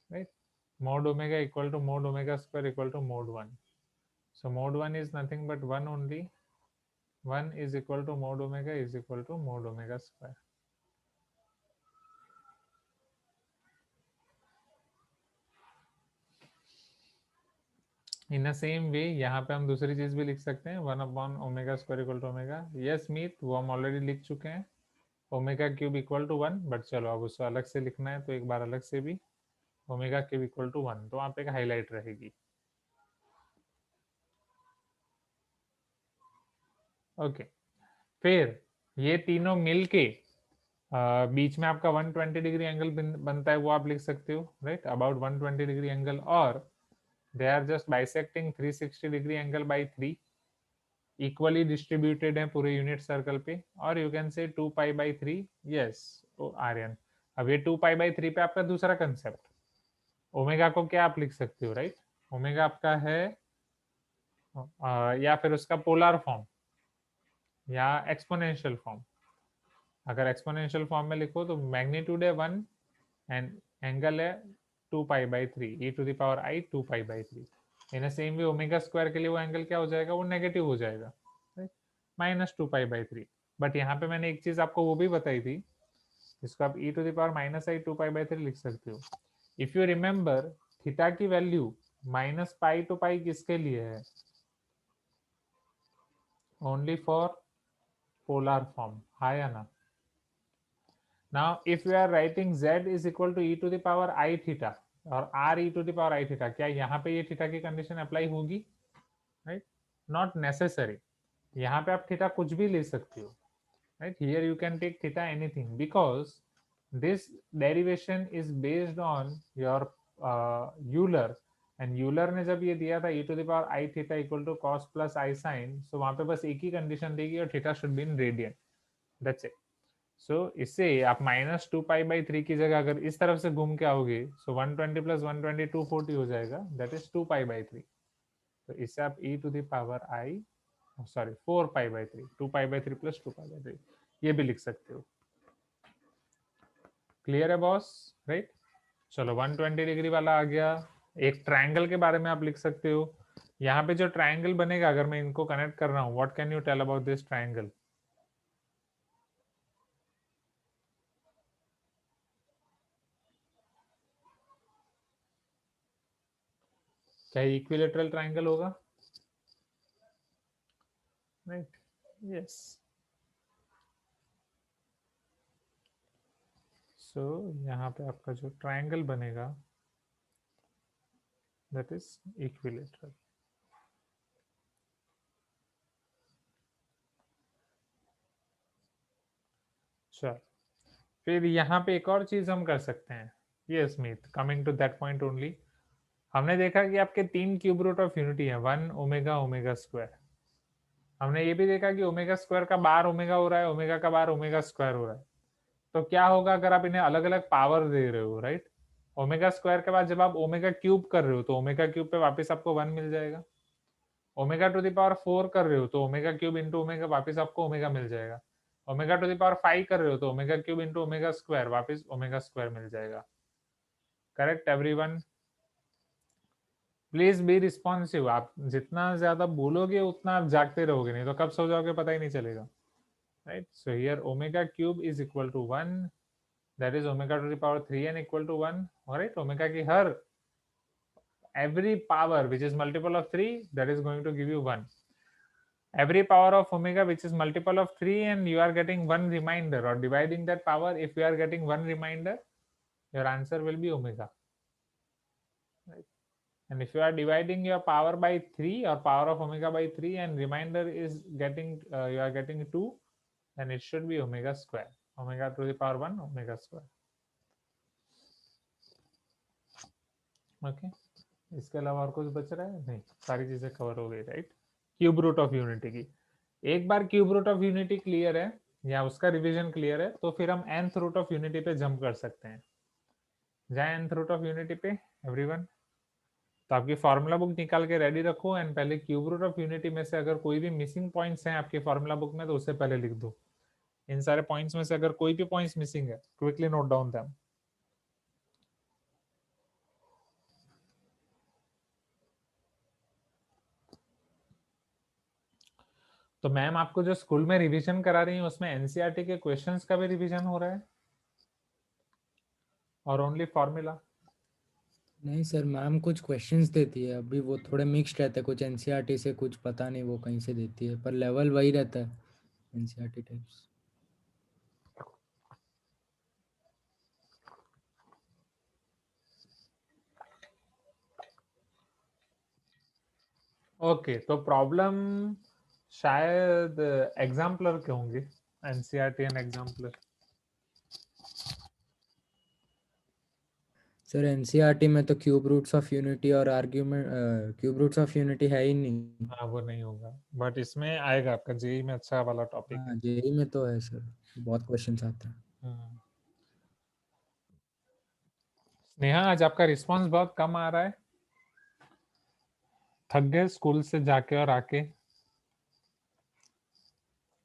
right? Mod omega equal to mod omega square equal to mod 1, so mod 1 is nothing but 1 only. 1 is equal to mod omega is equal to mod omega square. In the same way यहाँ पे हम दूसरी चीज भी लिख सकते हैं, 1 upon omega square equal to omega. Yes Meet, वो हम ऑलरेडी लिख चुके हैं, omega cube equal to 1, but चलो अब उसको अलग से लिखना है तो एक बार अलग से भी, ओमेगा क्यूब इक्वल टू 1, तो वहाँ पे एक हाईलाइट रहेगी। ओके, फिर ये तीनों मिलके बीच में आपका 120 डिग्री एंगल बनता है, वो आप लिख सकते हो, राइट? अबाउट 120 डिग्री एंगल, और they are just bisecting 360 degree angle by 3, equally distributed है पूरे यूनिट सर्कल पे, और you can say 2 pi by 3। Yes Aryan, अब ये 2 पाई बाई 3 पे आपका दूसरा कंसेप्ट, ओमेगा को क्या आप लिख सकते हो, राइट? ओमेगा आपका है या फिर उसका पोलर फॉर्म या एक्सपोनेंशियल फॉर्म। अगर एक्सपोनेंशियल फॉर्म में लिखो तो मैग्नीट्यूड है 1 एंड एंगल है 2 pi by 3, e to the power i 2 pi by 3। In same way omega square के लिए वो एंगल क्या हो जाएगा, वो नेगेटिव हो जाएगा, माइनस 2 पाई बाई 3। बट यहाँ पे मैंने एक चीज आपको वो भी बताई थी, इसको आप e to the power minus i 2 pi by 3 लिख सकते हो। इफ यू रिमेम्बर, थीटा की value minus pi to pi किसके लिए है? ओनली फॉर पोलर फॉर्म, हाँ या ना? Now, if we are writing z is equal to e to the power I theta और r e to the power I theta, क्या यहाँ पे ये थीटा की कंडीशन अप्लाई होगी? Right, not necessary. यहाँ पे आप थीटा कुछ भी ले सकते हो, राइट? Here you can take theta anything, because this derivation is based on your Euler, and Euler ने जब ये दिया था e to the power i theta equal to cos plus i sin, so वहां पे बस एक ही कंडीशन देगी और theta should be in radian, that's it. सो इससे आप माइनस 2π/3 की जगह अगर इस तरफ से घूम के आओगे, सो 120 प्लस 120 240 हो जाएगा, दैट इज 2π/3. तो इससे आप e to the power i, sorry 4π/3, 2π/3 plus 2π/3 ये भी लिख सकते हो. क्लियर है बॉस, राइट? चलो 120 डिग्री वाला आ गया. एक ट्रायंगल के बारे में आप लिख सकते हो. यहाँ पे जो ट्रायंगल बनेगा, अगर मैं इनको कनेक्ट कर रहा हूँ, what can you tell about this triangle? क्या इक्विलेटरल ट्रायंगल होगा? Right, yes. सो यहाँ पे आपका जो ट्रायंगल बनेगा, दैट इज इक्विलेटरल. चल, फिर यहाँ पे एक और चीज हम कर सकते हैं. ये Smith, coming to that point only. हमने देखा कि आपके 3 क्यूब रूट ऑफ यूनिटी है, 1 ओमेगा ओमेगा स्क्वायर. हमने ये भी देखा कि ओमेगा स्क्वायर का बार ओमेगा हो रहा है, ओमेगा का बार ओमेगा स्क्वायर हो रहा है. तो क्या होगा अगर आप इन्हें अलग अलग पावर दे रहे हो, राइट? ओमेगा स्क्वायर के बाद जब आप ओमेगा क्यूब कर रहे हो तो ओमेगा क्यूब पे वापस आपको 1 मिल जाएगा. ओमेगा टू द पावर 4 कर रहे हो तो ओमेगा क्यूब इंटू ओमेगा वापस आपको ओमेगा मिल जाएगा. ओमेगा टू द पावर 5 कर रहे हो तो omega cube into omega square वापस ओमेगा स्क्वायर मिल जाएगा. Correct everyone? Please be responsive. आप जितना ज्यादा बोलोगे उतना आप जागते रहोगे, नहीं तो कब सो जाओगे पता ही नहीं चलेगा. Right? So here omega cube is equal to 1, that is omega to the power 3n equal to 1. Right? Omega की हर every power which is multiple of 3, that is going to give you 1. Every power of omega which is multiple of 3 and you are getting one remainder, or dividing that power, if you are getting one remainder, your answer will be omega. Right? And if you are dividing your power by 3 or power of omega by 3 and remainder is getting you are getting 2, then it should be omega square, omega to the power 1 omega square. Okay, इसके अलावा और कुछ बच रहा है? नहीं, सारी चीजें कवर हो गई. Right? Cube root of unity की एक बार cube root of unity clear है या उसका रिवीजन क्लियर है, तो फिर हम nth रूट ऑफ यूनिटी पे जंप कर सकते हैं. जाए nth रूट ऑफ यूनिटी पे एवरीवन. तो आपकी फॉर्मूला बुक निकाल के रेडी रखो एंड पहले क्यूब रूट ऑफ यूनिटी में से अगर कोई भी मिसिंग पॉइंट्स हैं आपकी फॉर्मूला बुक में तो उससे पहले लिख दो. इन सारे पॉइंट्स में से अगर कोई भी पॉइंट्स मिसिंग है, क्विकली नोट डाउन देम. तो मैम आपको जो स्कूल में रिवीजन करा रही है उसमें एनसीईआरटी के क्वेश्चंस का भी रिवीजन हो रहा है और ओनली फॉर्मूला? नहीं सर, मैम कुछ क्वेश्चंस देती है, अभी वो थोड़े मिक्स्ड रहते हैं, कुछ एनसीईआरटी से, कुछ पता नहीं वो कहीं से देती है, पर लेवल वही रहता है एनसीईआरटी टाइप्स. ओके, तो प्रॉब्लम शायद एग्जाम्पलर के होंगे, NCERT and exemplar. Sir NCERT में तो क्यूब रूट्स ऑफ यूनिटी और argument, cube roots of unity है ही नहीं. हाँ, वो नहीं होगा, बट इसमें आएगा आपका जेई में अच्छा वाला टॉपिक है. हाँ जेई में तो है सर, बहुत क्वेश्चंस आते हैं. नेहा, आज आपका रिस्पांस बहुत कम आ रहा है. थक गए स्कूल से जाके और आके?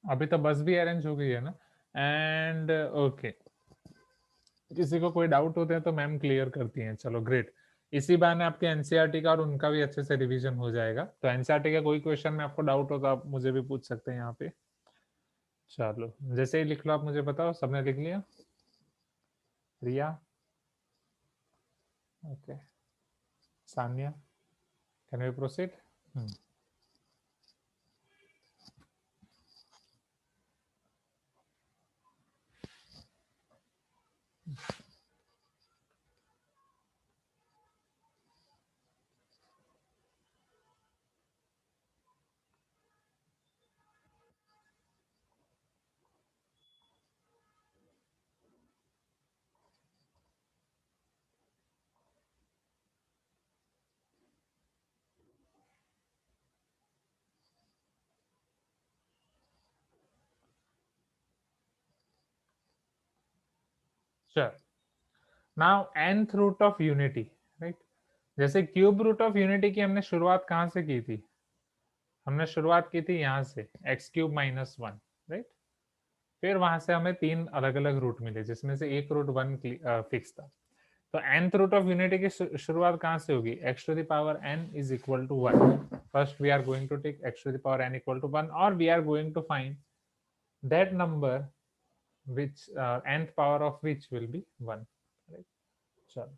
अभी तो बस भी अरेंज हो गई है ना? एंड ओके, किसी को कोई डाउट होते हैं तो मैम क्लियर करती हैं. चलो ग्रेट. इसी बहाने आपके एनसीईआरटी का और उनका भी अच्छे से रिवीजन हो जाएगा. तो एनसीईआरटी का कोई क्वेश्चन में आपको डाउट हो तो आप मुझे भी पूछ सकते हैं यहाँ पे. चलो जैसे ही लिख लो आप मुझे बताओ. सबने लिख लिया? Riya? Okay. Sanya, can we proceed? चल, now nth root of unity, right? जैसे क्यूब रूट ऑफ यूनिटी की हमने शुरुआत कहाँ से की थी? हमने शुरुआत की थी यहाँ से x cube minus one, right? फिर वहां से हमें तीन अलग अलग रूट मिले जिसमें से एक रूट वन फिक्स था। तो nth रूट ऑफ यूनिटी की शुरुआत कहाँ से होगी? x to the power n is equal to 1. First we are going to take x to the power n equal to 1 और we are going to find that number which nth power of which will be 1, right? चलो,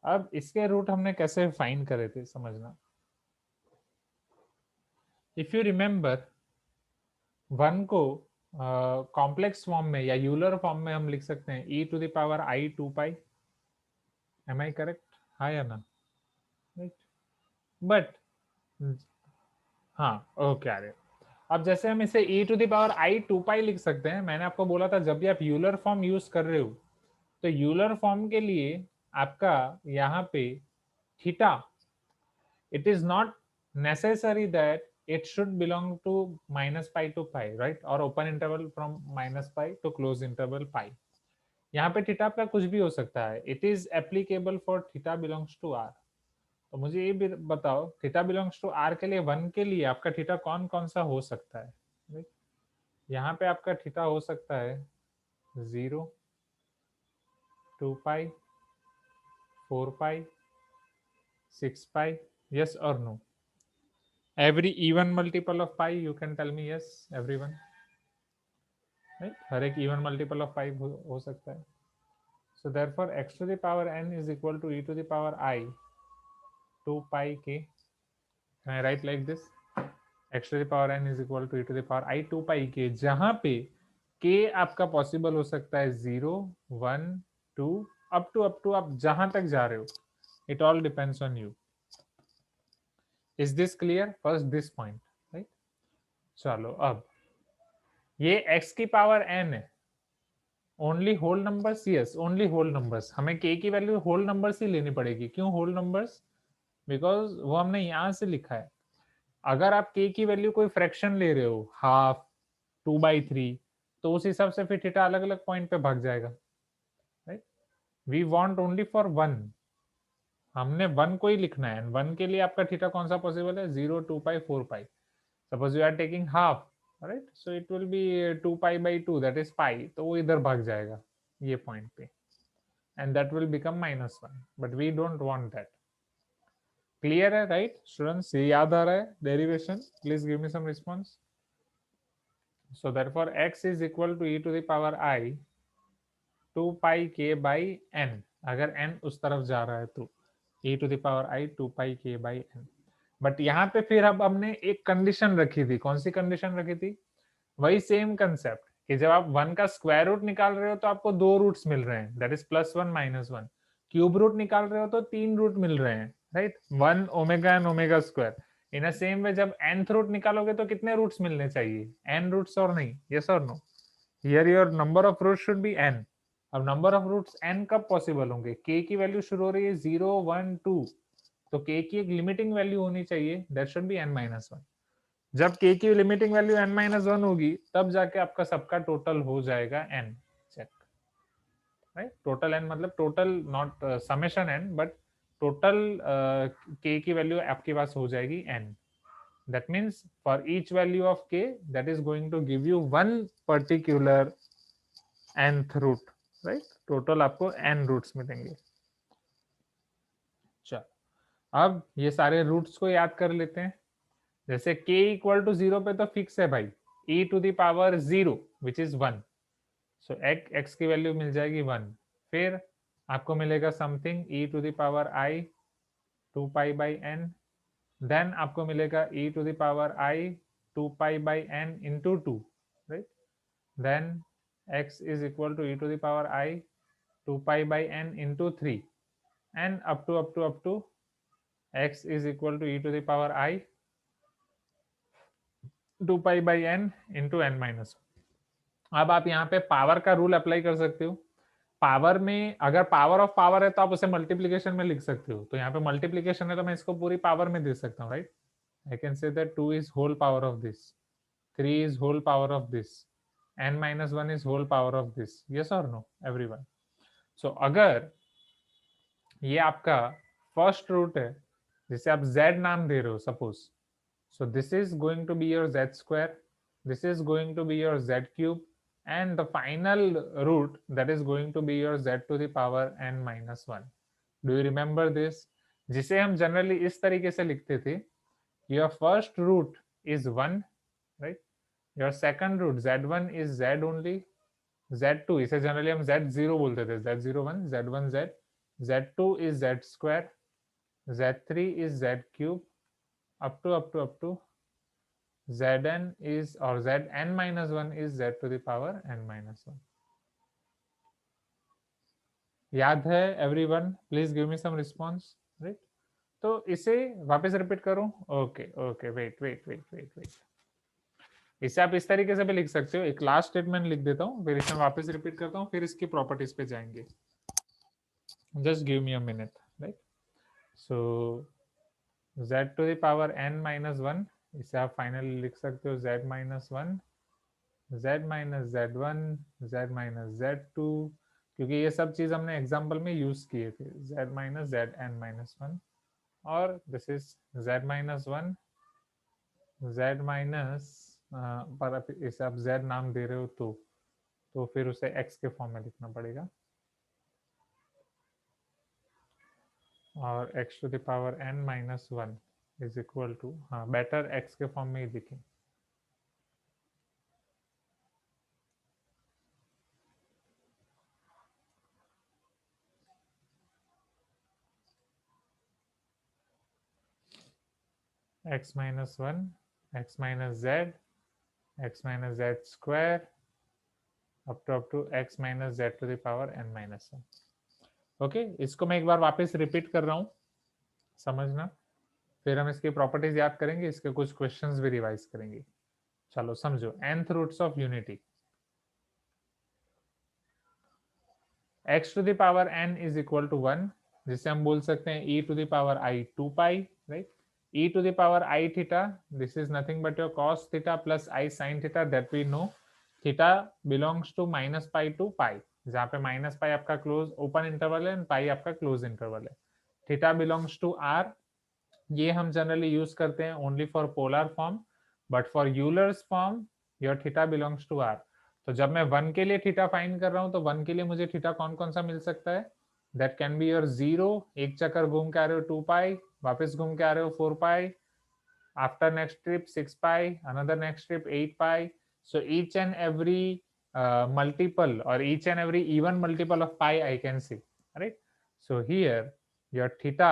अब इसके root हमने कैसे find करे थे समझना। If you remember, 1 को कॉम्प्लेक्स फॉर्म में या यूलर फॉर्म में हम लिख सकते हैं e to the power i 2 pi. Am I correct? हाँ या ना? राइट, बट हाँ ओके आ रहे। अब जैसे हम इसे e to the power i 2 pi लिख सकते हैं, मैंने आपको बोला था जब भी आप यूलर फॉर्म यूज कर रहे हो तो यूलर फॉर्म के लिए आपका यहाँ पे theta, it is not necessary that it should belong to minus pi to pi, right? or open interval from minus pi to close interval pi. यहाँ पे थीटा का कुछ भी हो सकता है। it is applicable for theta belongs to r. तो मुझे ये भी बताओ, थीटा बिलोंग्स टू r के लिए 1 के लिए आपका थीटा कौन कौन सा हो सकता है? right? यहाँ पे आपका थीटा हो सकता है 0, 2 pi, 4 pi, 6 pi, yes or no? Every even multiple of pi, you can tell me yes, everyone, right? हर एक even multiple of pi हो सकता है। So therefore x to the power n is equal to e to the power I 2 pi k. Can I write like this? x to the power n is equal to e to the power I 2 pi k, जहाँ पे k आपका possible हो सकता है 0, 1, 2 up to आप जहां तक जा रहे हो। It all depends on you. Is this clear? First this point, right? चलो, अब ये x की पावर n है, only whole numbers, yes only whole numbers. हमें k की वैल्यू होल नंबर्स ही लेनी पड़ेगी। क्यों होल नंबर्स? बिकॉज वो हमने यहां से लिखा है। अगर आप k की वैल्यू कोई फ्रैक्शन ले रहे हो, हाफ, 2/3, तो उस हिसाब से फिर थीटा अलग अलग पॉइंट पे भाग जाएगा, right? We want only for 1, हमने 1 को ही लिखना है। 1 के लिए आपका थीटा कौन सा पॉसिबल है? 0, 2 pi, 4 pi. Suppose you are taking half, right? So it will be 2 pi by 2, that is pi, तो वो इधर भाग जाएगा ये पॉइंट पे, and that will become -1, but we don't want that. Clear है, right students? ये याद आ रहा है derivation? Please give me some response. So therefore x is equal to e to the power I 2 pi k by n, अगर n उस तरफ जा रहा है तो e to the power I 2 pi k by n. But यहाँ पे फिर अब हमने एक कंडीशन रखी थी। कौन सी कंडीशन रखी थी? वही सेम कंसेप्ट कि जब आप 1 का स्क्वायर रूट निकाल रहे हो तो आपको 2 रूट्स मिल रहे हैं, दैट इज +1 -1। क्यूब रूट निकाल रहे हो तो 3 रूट मिल रहे हैं, right? 1 omega and omega square. In a same way जब nth रूट निकालोगे तो कितने रूट्स मिलने चाहिए? n रूट्स और नहीं, यस और no? Here your number of roots should be n। अब नंबर ऑफ रूट्स n कब पॉसिबल होंगे? k की वैल्यू शुरू हो रही है 0, 1, 2, तो k की एक लिमिटिंग वैल्यू होनी चाहिए, दैट शुड बी n-1। जब k की लिमिटिंग वैल्यू n-1 होगी तब जाके आपका सबका टोटल हो जाएगा n। Check, right? Total n मतलब total not summation n, but total k की वैल्यू आपके पास हो जाएगी n। That means for each value of k that is going to give you one particular nth root, right? Total आपको n roots मिलेंगे। चल, अब ये सारे रूट्स को याद कर लेते हैं। जैसे k इक्वल टू 0 पे तो फिक्स है भाई, e to the power 0 which is 1, so x की वैल्यू मिल जाएगी 1। फिर आपको मिलेगा something e to the power I 2 pi by n, then आपको मिलेगा e to the power I 2 pi by n into 2, right? Then x is equal to e to the power I 2 pi by n into 3, and up to x is equal to e to the power I 2 pi by n into n-1। अब आप यहाँ पे power का rule apply कर सकते हो। Power में अगर पावर ऑफ पावर है तो आप उसे मल्टीप्लीकेशन में लिख सकते हो। तो यहाँ पे मल्टीप्लीकेशन है तो मैं इसको पूरी पावर में दे सकता हूँ, right? I can say that 2 is whole power of this, 3 is whole power of this, n-1 is whole power of this, yes और नो एवरीवन? सो अगर ये आपका फर्स्ट रूट है जिसे आप z नाम दे रहे हो suppose, so this is going to be your z square, this is going to be your z cube, and the final root that is going to be your z to the power n minus 1. Do you remember this? जिसे हम generally इस तरीके से लिखते थे, your first root is 1, right? Your second root z1 is z only, z2 इसे generally हम z0 बोलते थे, z01 z1 z, z2 is z square, z3 is z cube, up to zn is, or zn minus 1 is z to the power n minus 1. याद है everyone? Please give me some response, right? तो इसे वापस repeat करूं? Okay okay, wait wait wait wait wait, इसे आप इस तरीके से भी लिख सकते हो। एक लास्ट स्टेटमेंट लिख देता हूं, फिर इसे वापस रिपीट करता हूं, फिर इसकी प्रॉपर्टीज पे जाएंगे। Just give me a minute, right? So z to the power n minus 1, इसे आप फाइनली लिख सकते हो z minus 1, z minus z1, z minus z2, क्योंकि ये सब चीज हमने एग्जाम्पल में यूज किए थे, z minus zn minus 1, और this is z minus 1, z minus, पर इसे आप z नाम दे रहे हो तो फिर उसे x के फॉर्म में लिखना पड़ेगा, और x to the power n minus 1 is equal to, हाँ बेटर x के फॉर्म में ही लिखें, x minus 1, x minus z, x minus z square, up to x minus z to the power n minus 1. Okay, इसको मैं एक बार वापस repeat कर रहा हूँ, समझना, फिर हम इसकी प्रॉपर्टीज याद करेंगे, इसके कुछ क्वेश्चंस भी रिवाइज करेंगे। चलो समझो, nth roots of unity, x to the power n is equal to 1, जिसे हम बोल सकते हैं e to the power I 2 pi, right? e to the power I theta, this is nothing but your cos theta plus I sin theta, that we know theta belongs to minus pi to pi, जहाँ पे minus pi आपका close open interval है, pi आपका close interval है। Theta belongs to R, ये हम generally use करते हैं only for polar form, but for Euler's form your theta belongs to R. तो जब मैं 1 के लिए थीटा फाइंड कर रहा हूं, तो 1 के लिए मुझे थीटा कौन कौन सा मिल सकता है? दैट कैन बी योर 0, एक चक्कर घूम के आ रहे हो 2 पाई, वापस घूम के आ रहे हो 4 pi, after next trip 6 pi, another next trip 8 pi. So each and every multiple, or each and every even multiple of pi I can see, right? So here your theta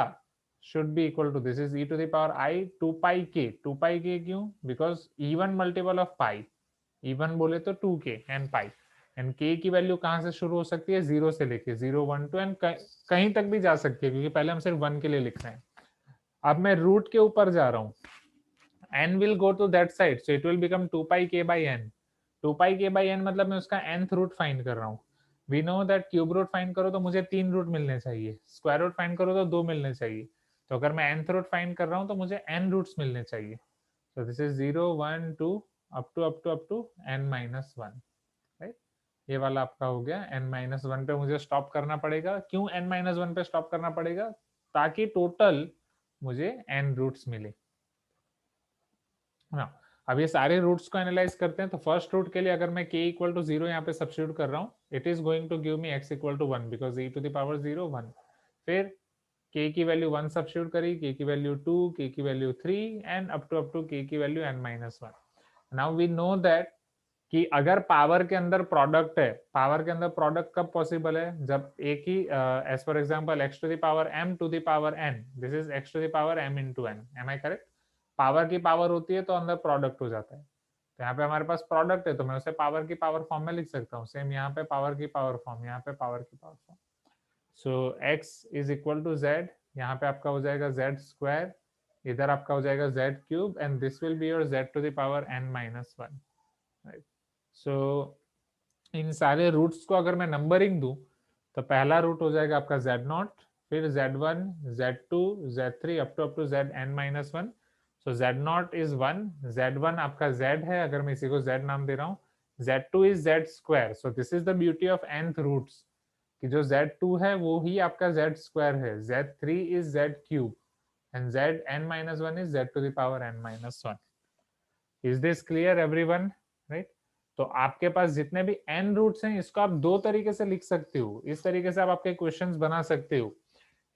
should be equal to, this is e to the power I 2 pi k, 2 pi k क्यों? Because even multiple of pi, even बोले तो 2k and pi, and k की value कहाँ से शुरू हो सकती है? 0 से लेके 0 1 2 एंड कहीं तक भी जा सकती है, क्योंकि पहले हम सिर्फ 1 के लिए लिख रहे हैं। अब मैं रूट के ऊपर जा रहा हूँ, n will go to that side, so it will become 2 pi k by n. 2 pi k by n मतलब मैं उसका nth रूट फाइंड कर रहा हूँ। We know that cube root find करो तो मुझे 3 रूट मिलने चाहिए, स्क्वायर रूट फाइंड करो तो 2 मिलने चाहिए, तो अगर मैं nth रूट फाइंड कर रहा हूँ तो मुझे n रूट्स मिलने चाहिए। So this is 0 1 2 up to n minus 1, right? ये वाला आपका हो गया। n minus 1 पे मुझे स्टॉप करना पड़ेगा। क्यों n minus 1 पे स्टॉप करना पड़ेगा? ताकि टोटल मुझे n रूट्स मिले। हाँ, अब ये सारे रूट्स को एनालाइज करते हैं। तो फर्स्ट रूट के लिए अगर मैं k इक्वल टू 0 यहाँ पे सब्स्टिट्यूट कर रहा हूँ, it is going to give me x equal to 1, because e to the power 0 1। फिर k की वैल्यू 1 सब्स्टिट्यूट करी, k की वैल्यू 2, k की value 3 and up to k की value n minus 1। Now we know that कि अगर power के अंदर प्रोडक्ट है, पावर के अंदर प्रोडक्ट कब पॉसिबल है? जब एक ही, as for example x to the power m to the power n, this is x to the power m into n, am I correct? Power की पावर होती है तो अंदर प्रोडक्ट हो जाता है। तो यहाँ पे हमारे पास प्रोडक्ट है, तो मैं उसे पावर की पावर फॉर्म में लिख सकता हूँ। सेम यहाँ पे पावर की पावर फॉर्म, यहाँ पे पावर की power form. So x is equal to z, यहाँ पे आपका हो जाएगा z स्क्वायर, इधर आपका हो जाएगा z cube, and this will be your z to the power n minus 1, right? So इन सारे रूट्स को अगर मैं नंबरिंग दूं, तो पहला रूट हो जाएगा आपका z0, फिर z1, z2, z3 up to zn minus 1। So z0 is 1, z1 आपका z है, अगर मैं इसी को z नाम दे रहा हूँ, z2 is z square. So this is the beauty of nth roots, कि जो z2 है वो ही आपका z² है, z3 is z³ and zn-1 is z to the power n-1. Is this clear everyone? Right? तो आपके पास जितने भी n रूट्स हैं इसको आप दो तरीके से लिख सकते हो, इस तरीके से आप आपके क्वेश्चंस बना सकते हो.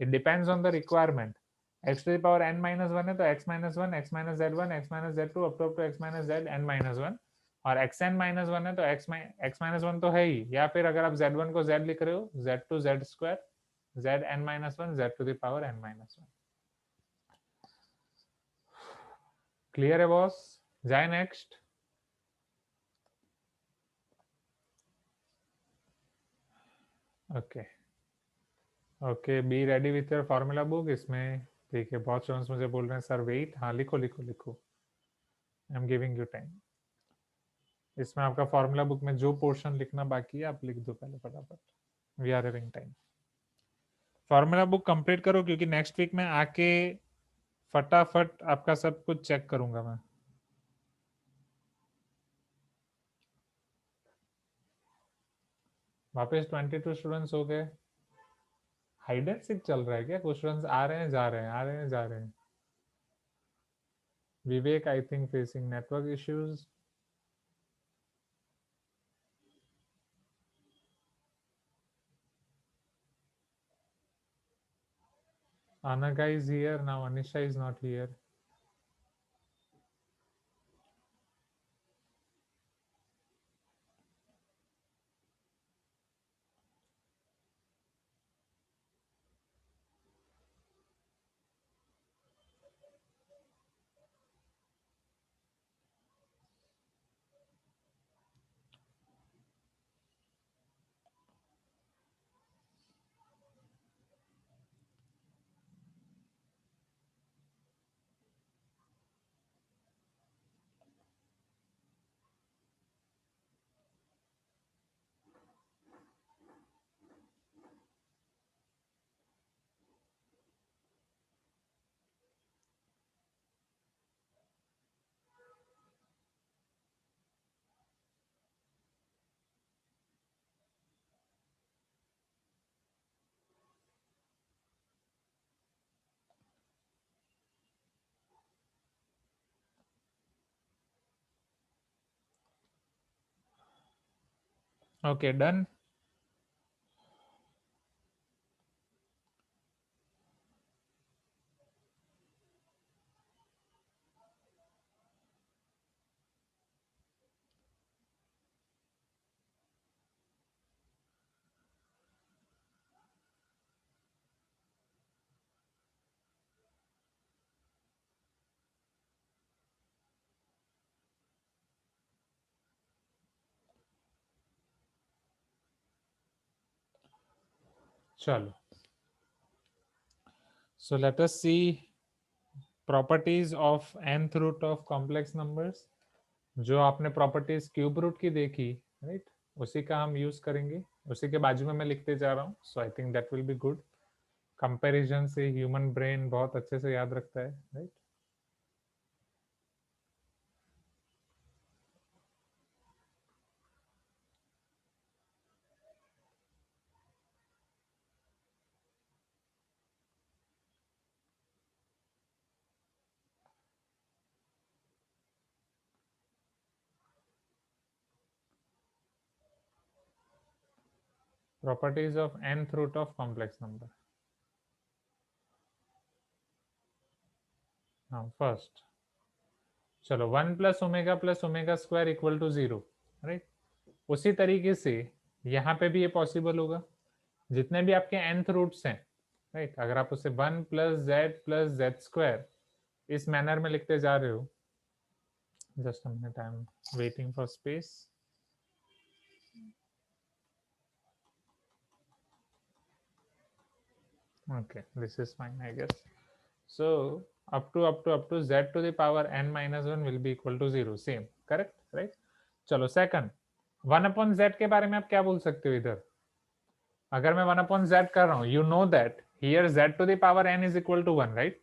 It depends on the requirement. x to the power n-1 है तो x-1, x-z1, x-z2 up to x - z n-1, और xn-1 है तो x-1 तो है ही, या फिर अगर आप z1 को z लिख रहे हो z2 z², zn-1 z to the power n-1. Clear है बॉस? जाए next. Okay okay, be ready with your formula book. इसमें ठीक है, बहुत स्टूडेंट्स मुझे बोल रहे हैं सर वेट. हाँ लिखो लिखो लिखो, I am giving you time. इसमें आपका फॉर्मूला बुक में जो पोर्शन लिखना बाकी है आप लिख दो पहले फटाफट. We are having time. Formula book complete करो क्योंकि नेक्स्ट वीक में आके फटाफट आपका सब कुछ चेक करूंगा मैं. वापस 22 स्टूडेंट्स हो गए. हाइड एंड सीक चल रहा है क्या? कुछ स्टूडेंट्स आ रहे हैं जा रहे हैं, आ रहे हैं जा रहे हैं. Vivek I think facing network issues. Anaga is here now. Anisha is not here. Okay, done. चलो. So let us see properties of nth root of complex numbers. जो आपने प्रॉपर्टीज क्यूब रूट की देखी, राइट, उसी का हम यूज करेंगे. उसी के बाजू में मैं लिखते जा रहा हूँ. So I think that will be good. Comparison से ह्यूमन ब्रेन बहुत अच्छे से याद रखता है, right. Properties of nth root of complex number. Now first, चलो 1 + omega square equal to 0, right. उसी तरीके से यहाँ पे भी ये पॉसिबल होगा. जितने भी आपके nth रूट्स हैं, राइट, अगर आप उसे 1 + z² इस मैनर में लिखते जा रहे हो. Just a minute, I am waiting for space. Okay, this is fine, I guess. So up to z to the power n-1 will be equal to 0. Same, correct, right? चलो second, 1/z के बारे में आप क्या बोल सकते हो इधर? अगर मैं 1/z कर रहा हूँ, you know that here z to the power n is equal to 1, right?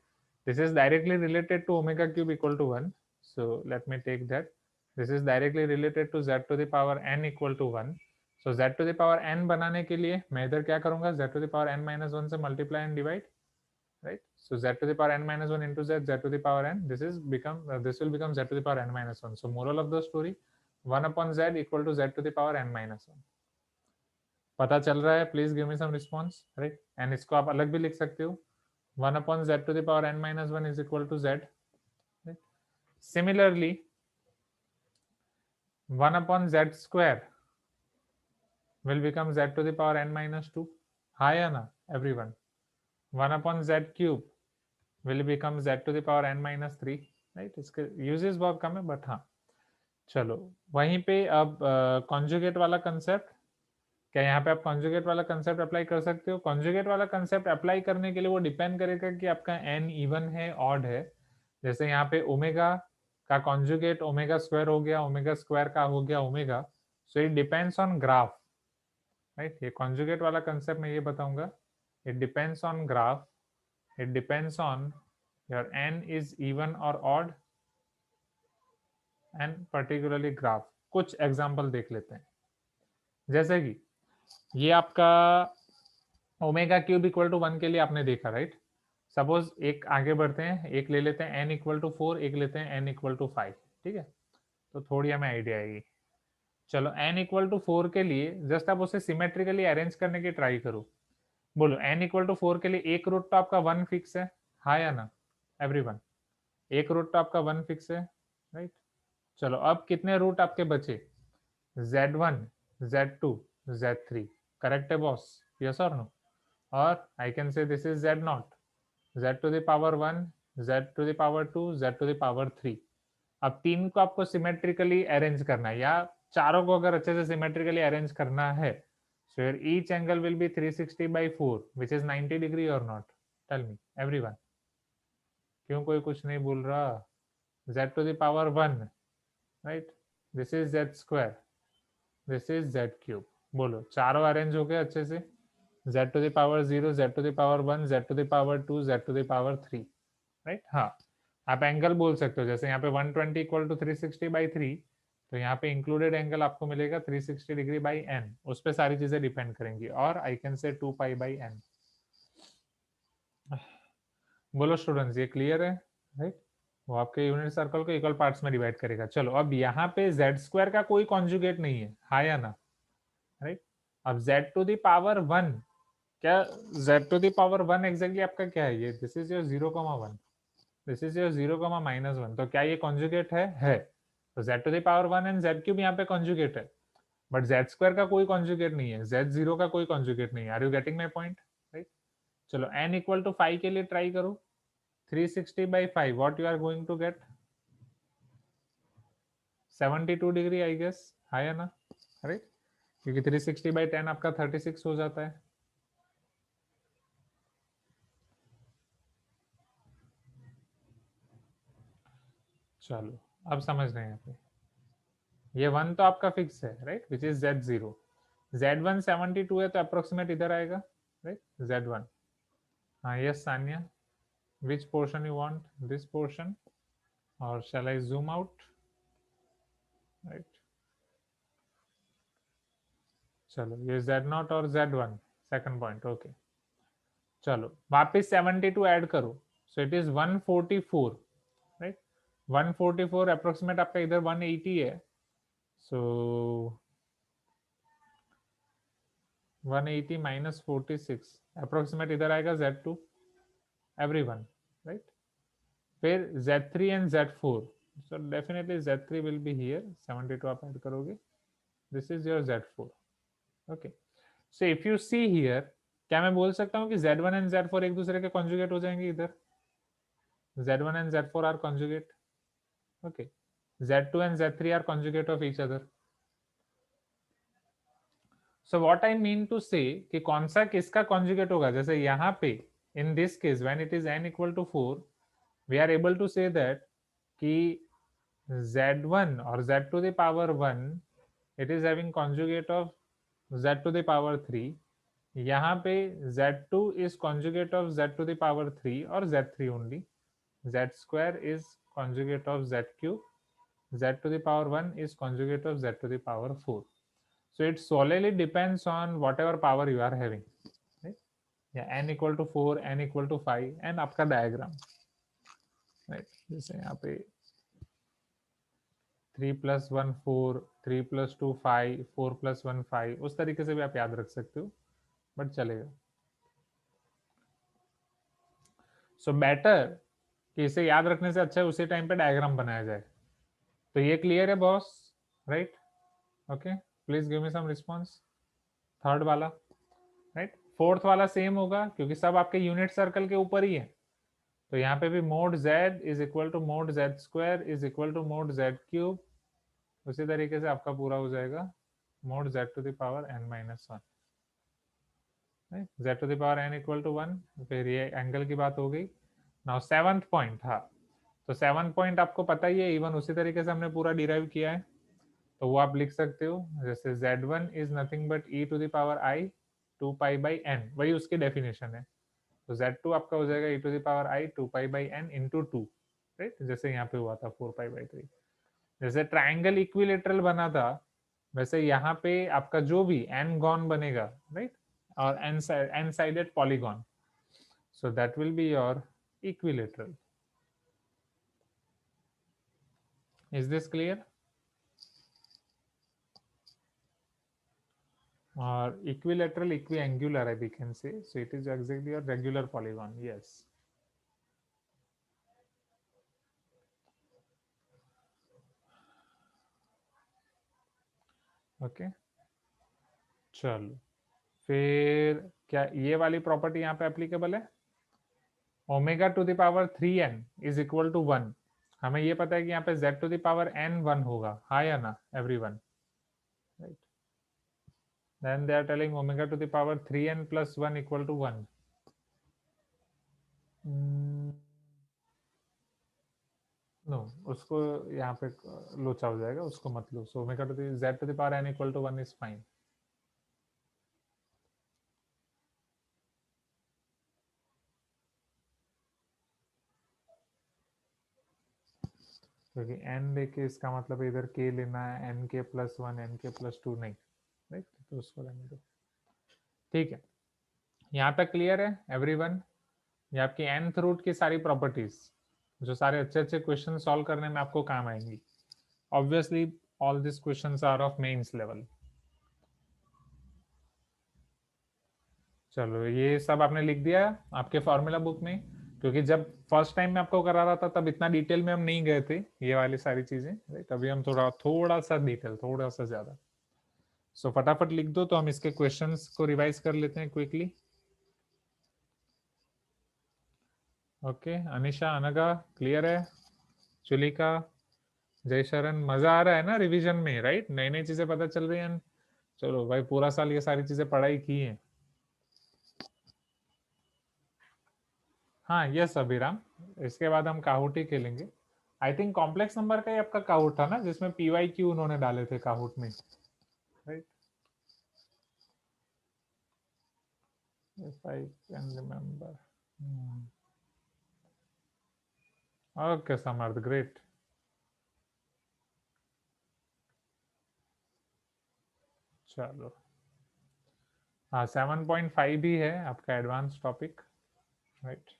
This is directly related to omega cube equal to 1. So let me take that. This is directly related to z to the power n equal to 1. So z to the power n बनाने के लिए मैं इधर क्या करूंगा, z to the power n minus 1 से multiply and divide, right? So z to the power n minus 1 into z to the power n, this will become z to the power n minus 1. So moral of the story, 1 upon z equal to z to the power n minus 1. पता चल रहा है? Please give me some response, right? And इसको आप अलग भी लिख सकते हो, 1 upon z to the power n minus 1 is equal to z, right? Similarly 1 upon z square will become z to the power n minus 2. हाँ या ना everyone? 1 upon z cube will become z to the power n minus 3, right? इसके uses बहुत कम है, but हाँ चलो वहीं पे अब कॉन्जुगेट वाला कंसेप्ट, क्या यहाँ पे आप कॉन्जुगेट वाला कंसेप्ट अप्लाई कर सकते हो? कॉन्जुगेट वाला कंसेप्ट अप्लाई करने के लिए वो डिपेंड करेगा कि आपका n इवन है ऑड है। जैसे यहाँ पे ओमेगा का कॉन्जुगेट ओमेगा स्क्वायर हो गया, ओमेगा स्क्वायर का हो गया omega, so it depends on graph, right? ये कॉन्जुगेट वाला कंसेप्ट मैं ये बताऊंगा, it depends on graph, it depends on your n is even or odd and particularly graph। कुछ एग्जांपल देख लेते हैं, जैसे कि ये आपका ओमेगा क्यूब इक्वल टू 1 के लिए आपने देखा, राइट? सपोज एक आगे बढ़ते हैं, एक ले लेते हैं n इक्वल टू 4, एक लेते हैं n इक्वल टू 5, ठीक है? तो थोड़ी हमें आइडिया आएगी। चलो n इक्वल टू 4 के लिए जस्ट आप उसे सिमेट्रिकली अरेंज करने की ट्राई करो। बोलो n इक्वल टू 4 के लिए एक रूट तो आपका 1 फिक्स है, हाँ या ना एवरीवन? एक रूट तो आपका 1 फिक्स है, राइट? चलो अब कितने रूट आपके बचे? z1, z2, z3, करेक्ट है बॉस? यस और नो? और I can say this is z0, z to the power 1, z to the power 2, z to the power 3। अब तीन को आपको सिमेट्रिकली अरेंज करना है, या चारों को अगर अच्छे से सिमेट्रिकली अरेंज करना है, so your each angle will be 360 by 4 which is 90 degree or not? Tell me everyone। क्यों कोई कुछ नहीं बोल रहा? z to the power 1, right? this is z square, this is z cube। बोलो चारों अरेंज हो गए अच्छे से, z to the power 0, z to the power 1, z to the power 2, z to the power 3, right? हाँ, आप angle बोल सकते हो, जैसे यहाँ पे 120 इक्वल टू 360 बाई 3, तो यहाँ पे इंक्लूडेड एंगल आपको मिलेगा 360 डिग्री बाई n, उस पर सारी चीजें डिपेंड करेंगी, और आई कैन से 2 पाई बाई n। बोलो स्टूडेंट्स, ये क्लियर है, राइट? वो आपके यूनिट सर्कल को इक्वल पार्ट्स में डिवाइड करेगा। चलो अब यहाँ पे z स्क्वायर का कोई कॉन्जुगेट नहीं है, हाँ या ना, राइट? अब z टू द पावर 1, क्या z to the power 1 exactly आपका क्या है? ये this is your 0,1, this is your 0,-1, तो क्या ये कॉन्जुगेट है? तो z to the power 1 and z cube यहाँ पे कॉन्जुगेट है, बट z स्क्वायर का कोई कॉन्जुगेट नहीं है, z0 का कोई कॉन्जुगेट नहीं है। Are you getting my point, right? चलो n इक्वल टू 5 के लिए ट्राई करो, 360 by 5, what you are going to get? 72 degree I guess, हाँ या ना, राइट? क्योंकि 360 by 10 आपका 36 हो जाता है। चलो अब समझ रहे हैं यहाँ पे, ये 1 तो आपका फिक्स है, right? Which is z0, z1 72 है तो अप्रोक्सीमेट इधर आएगा, राइट? z1, हाँ yes Sania, which portion you want? This portion, or shall I zoom out? Right? चलो ये z0 और z1 सेकंड पॉइंट, ओके। चलो वापस 72 ऐड करो, सो इट इज 144, राइट? 144 अप्रोक्सीमेट आपका इधर 180 है, सो 180 माइनस 46 अप्रोक्सीमेट इधर आएगा z2, एवरीवन, राइट? फिर z3 and z4, so definitely z3 will be here, 72 आप ऐड करोगे, this is your z4, okay? So if you see here, क्या मैं बोल सकता हूँ कि z1 एंड z4 एक दूसरे के कॉन्जुगेट हो जाएंगे? इधर z1 and z4 are conjugate, okay? z2 and z3 are conjugate of each other. So what I mean to say कि कौन सा किसका कॉन्जुगेट होगा, जैसे यहाँ पे in this case when it is n equal to 4, we are able to say that कि z1 or z to the power 1 it is having conjugate of z to the power 3, यहाँ पे z2 is conjugate of z to the power 3 और z3 only, z square is conjugate of z cube, z to the power 1 is conjugate of z to the power 4। So it solely depends on whatever power you are having, right? Yeah, n equal to 4, n equal to 5 and आपका diagram, right? जैसे यहाँ पे 3 + 1 4, 3 + 2 5, 4 + 1 5, उस तरीके से भी आप याद रख सकते हो, बट चलेगा. सो बेटर कि इसे याद रखने से अच्छा है उसी टाइम पे डायग्राम बनाया जाए. तो ये क्लियर है boss, right? Okay, please give me some response. Third वाला, राइट? फोर्थ वाला सेम होगा क्योंकि सब आपके यूनिट सर्कल के ऊपर ही है. तो यहाँ पे भी mod z is equal to mod z² is equal to mod z³. उसी तरीके से आपका पूरा हो जाएगा mode z⁻n-1, z⁻n equal to 1. फिर ये एंगल की बात हो गई. Now seventh point. हाँ, तो सेवंथ पॉइंट आपको पता ही है, इवन उसी तरीके से हमने पूरा डिराइव किया है. तो वो आप लिख सकते हो जैसे z1 is nothing but e⁻i 2π/n, वही उसकी डेफिनेशन है. तो z2 आपका हो जाएगा e⁻i 2π/n इंटू 2, राइट? जैसे यहाँ पे हुआ था 4π/3. जैसे ट्राइंगल इक्विलेटरल बना था वैसे यहाँ पे आपका जो भी n-गॉन बनेगा, राइट? और n sided polygon, so that will be your equilateral. Is this clear? Or equilateral equiangular we can say, so it is exactly a regular polygon. Yes. Okay, चलो फिर क्या ये वाली प्रॉपर्टी यहाँ पे एप्लीकेबल है? ω⁻3n is equal to 1. हमें ये पता है कि यहाँ पे z⁻n 1 होगा, हाँ या ना everyone, right? Then they are telling ω⁻3n + 1 equal to 1. No, उसको यहाँ पे लोचा हो जाएगा, उसको मत लो. So z⁻n equal to 1 is fine. क्योंकि n लेके इसका मतलब इधर k लेना है, nk + 1 nk + 2 नहीं, राइट? तो उसको लेने दो. ठीक है, यहाँ तक क्लियर है एवरीवन? ये आपकी nth रूट की सारी प्रॉपर्टीज जो सारे अच्छे अच्छे क्वेश्चन सॉल्व करने में आपको काम आएंगी. Obviously all this questions are of mains level. चलो ये सब आपने लिख दिया आपके फॉर्मूला बुक में, क्योंकि जब फर्स्ट टाइम में आपको करा रहा था तब इतना डिटेल में हम नहीं गए थे ये वाली सारी चीजें, राइट? अभी हम थोड़ा सा डिटेल, थोड़ा सा ज्यादा. सो फटाफट लिख दो तो हम इसके क्वेश्चंस को रिवाइज कर लेते हैं क्विकली. ओके, अनिशा, अनगा क्लियर है? चुलिका, जय शरण, मजा आ रहा है ना रिवीजन में, राइट? नई नई चीजें पता चल रही हैं. चलो भाई, पूरा साल ये सारी चीजें पढ़ाई की है. हाँ यस अभिराम, इसके बाद हम काहूट ही खेलेंगे. आई थिंक कॉम्प्लेक्स नंबर का ही आपका काहूट था ना, जिसमें PYQ उन्होंने डाले थे काहूट में, right? If I can remember. Okay Samarth, great. चलो हाँ, 7.5 भी है आपका एडवांस टॉपिक, राइट?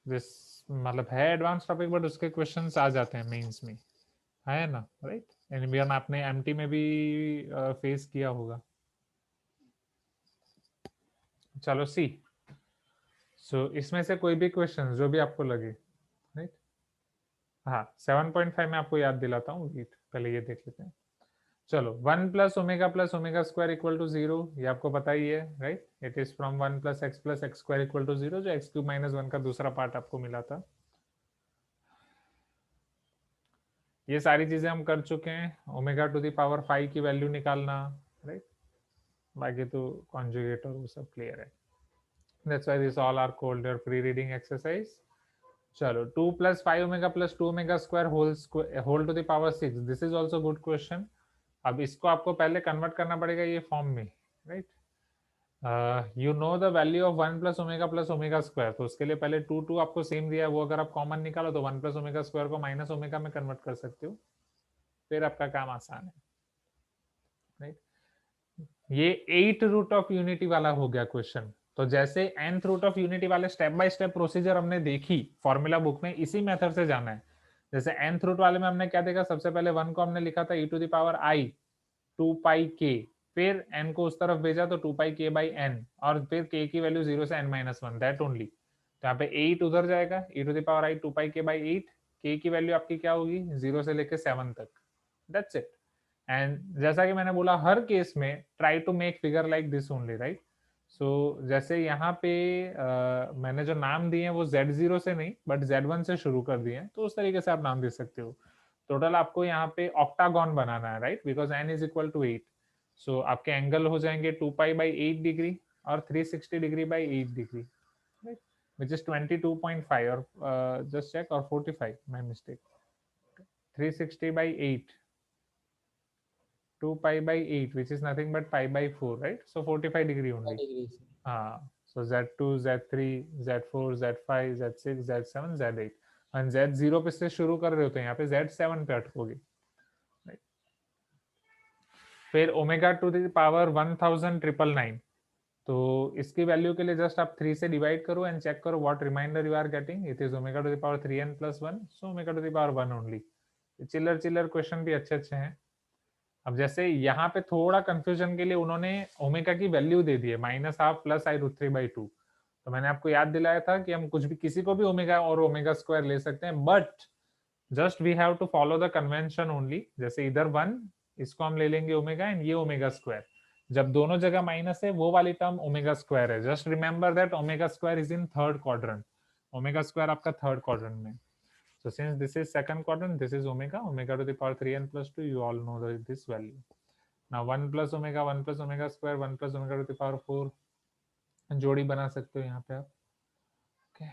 दिस मतलब है एडवांस टॉपिक बट उसके क्वेश्चंस आ जाते हैं मेंस में, है ना, राइट? एनबीआर आपने एमटी में भी फेस किया होगा. चलो सी, सो इसमें से कोई भी क्वेश्चन जो भी आपको लगे, राइट? हाँ, 7.5 में आपको याद दिलाता हूँ, वेट पहले ये देख लेते हैं. चलो 1 + ω + ω² इक्वल टू 0, ये आपको पता ही है, right? It is from 1 + x + x² equal to 0, जो x³ - 1 का दूसरा पार्ट आपको मिला था. ये सारी चीजें हम कर चुके हैं. ω⁵ की वैल्यू निकालना, राइट? बाकी तो कॉन्जुगेट और वो सब क्लियर है. That's why this all are called your pre reading exercise. चलो 2 + 5ω + 2ω² whole to the power 6, this is also good question. अब इसको आपको पहले कन्वर्ट करना पड़ेगा ये फॉर्म में, right? You know the value of 1 + ω + ω², तो उसके लिए पहले 2 आपको सेम दिया है, वो अगर आप कॉमन निकालो तो 1 + ω² को -ω में कन्वर्ट कर सकते हो. फिर आपका काम आसान है, राइट। ये 8 रूट ऑफ यूनिटी वाला हो गया क्वेश्चन। तो जैसे nth रूट ऑफ यूनिटी वाले स्टेप बाय स्टेप प्रोसीजर हमने देखी फॉर्मूला बुक में, इसी मेथड से जाना है। जैसे nth रूट वाले में हमने क्या देखा, सबसे पहले 1 को हमने लिखा था e to the power i 2 pi k, फिर n को उस तरफ भेजा तो 2 पाई k बाई n, और फिर k की वैल्यू 0 से n-1, दैट ओनली। तो यहाँ पे 8 उधर जाएगा, e to the power i 2 pi k by 8, k की वैल्यू आपकी क्या होगी 0 से लेके 7 तक, दैट्स इट। एंड जैसा कि मैंने बोला हर केस में try to make figure like this only, right. So जैसे यहाँ पे मैंने जो नाम दिए हैं वो Z0 से नहीं बट Z1 से शुरू कर दिए हैं, तो उस तरीके से आप नाम दे सकते हो। टोटल आपको यहाँ पे ऑक्टागॉन बनाना है, right, because n is equal to 8। So आपके एंगल हो जाएंगे 2 पाई बाई 8 डिग्री और 360 degree by 8 degree, right, which is 22.5, और जस्ट चेक, और 45, my mistake, 360 by 8, 2 pi by 8, which is nothing but pi by 4, right? So 45 degree only. Degree से So Z2, Z3, Z4, Z5, Z6, Z7, Z8, and Z0 पे से शुरू कर रहे हो तो यहाँ पे Z7 पे अटकोगे, right? फिर ओमेगा टू द पावर 1999, तो इसकी वैल्यू के लिए जस्ट आप 3 से डिवाइड करो एंड चेक करो what remainder you are getting. It is omega to the power 3n plus 1, so omega to the power 1 only. चिल्लर चिल्लर क्वेश्चन भी अच्छे अच्छे हैं। अब जैसे यहाँ पे थोड़ा कंफ्यूजन के लिए उन्होंने ओमेगा की वैल्यू दे दी है -12 प्लस i√3/2, तो मैंने आपको याद दिलाया था कि हम कुछ भी, किसी को भी ओमेगा और ओमेगा स्क्वायर ले सकते हैं, but just we have to follow the convention only. जैसे इधर 1, इसको हम ले लेंगे ओमेगा एंड ये ओमेगा स्क्वायर, जब दोनों जगह माइनस है वो वाली टर्म ओमेगा स्क्वायर है। Just remember that omega square is in third quadrant, omega square आपका थर्ड क्वाड्रेंट में। So since this is second quadrant, this is omega, omega to the power 3n plus 2, you all know this value. Now 1 plus omega square, 1 plus omega to the power 4, जोड़ी बना सकते हो यहाँ पे आप, okay.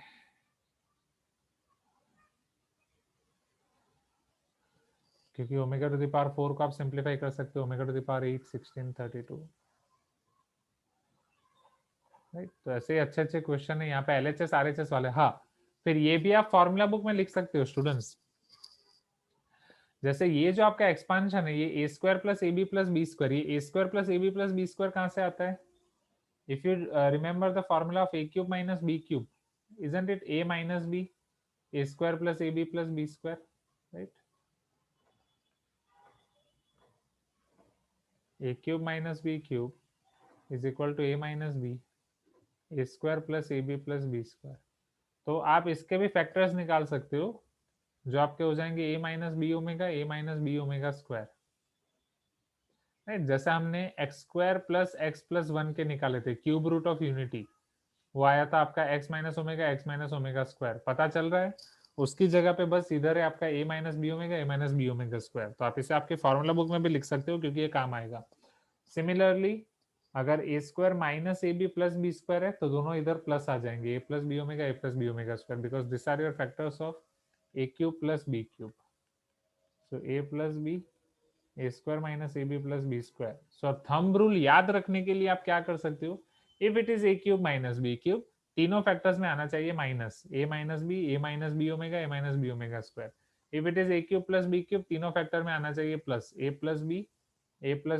क्योंकि omega to the power 4 को आप सिंप्लीफाई कर सकते हो omega to the power 8, 16, 32, right. तो ऐसे अच्छे अच्छे क्वेश्चन है यहाँ पे LHS RHS वाले। हाँ, फिर ये भी आप फॉर्मूला बुक में लिख सकते हो स्टूडेंट्स। जैसे ये जो आपका एक्सपांशन है, ये a square plus a b plus b square, ये a square plus a b plus b square कहाँ से आता है? If you remember the formula of a cube minus b cube, isn't it a minus b, a square plus ab plus b square, right? a cube minus b cube is equal to a minus b, a square plus ab plus b square। तो आप इसके भी factors निकाल सकते हो जो आपके हो जाएंगे a minus b omega, a minus b omega square, right. जैसे हमने x square plus x plus 1 के निकाले थे क्यूब रूट ऑफ यूनिटी, वो आया था आपका x माइनस ओमेगा स्क्वायर, पता चल रहा है। उसकी जगह पे बस इधर है आपका a minus b omega square. तो आप इसे आपके फॉर्मूला बुक में भी लिख सकते हो क्योंकि ये काम आएगा। सिमिलरली अगर a square minus a b plus b square है तो दोनों इधर प्लस आ जाएंगे, a plus b omega square, because this are your factors of a cube plus b cube. So a plus b, a square minus a b plus b square. So thumb rule याद रखने के लिए आप क्या कर सकते हो, if it is a cube minus b cube, तीनों फैक्टर्स में आना चाहिए minus, a minus b omega, a minus b omega square. If it is a cube plus b cube, तीनों फैक्टर में आना चाहिए plus, a plus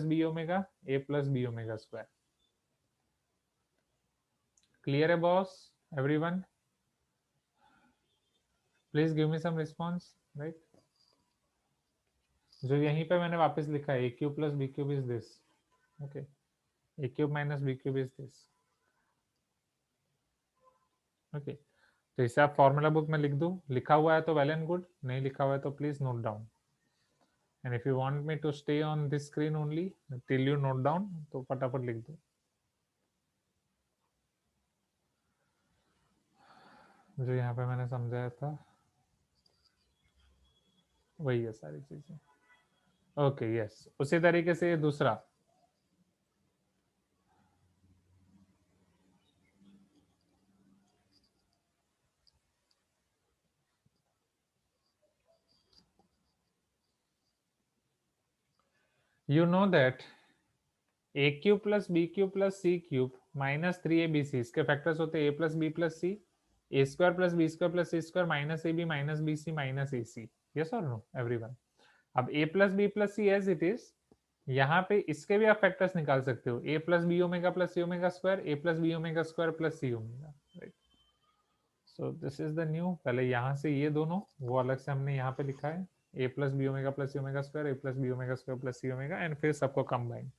b omega, a plus b omega square. Clear है boss? Everyone please give me some response, right. जो यहीं पे मैंने वापस लिखा है, a cube plus b cube is this, okay, a cube minus b cube is this, okay. तो इसे आप फॉर्मूला बुक में लिख दो, लिखा हुआ है तो वेल एंड गुड, नहीं लिखा हुआ है तो please note down. And if you want me to stay on this screen only till you note down, तो फटाफट लिख दो जो यहाँ पे मैंने समझाया था, वही है सारी चीजें। ओके यस, उसी तरीके से दूसरा, you know that a cube plus b cube plus c cube minus 3abc, इसके फैक्टर्स होते हैं a plus b plus c, a square plus b square plus c square, minus a b minus b c minus a c. Yes और no everyone? अब a plus b plus c as it is, यहाँ पे इसके भी आप factors निकाल सकते हो, a plus b omega plus c omega square, a plus b omega square plus c omega, right. So this is the new, पहले यहाँ से ये दोनों वो अलग से हमने यहाँ पे लिखा है, a plus b omega plus c omega square, a plus b omega square plus c omega, and फिर सबको कंबाइन।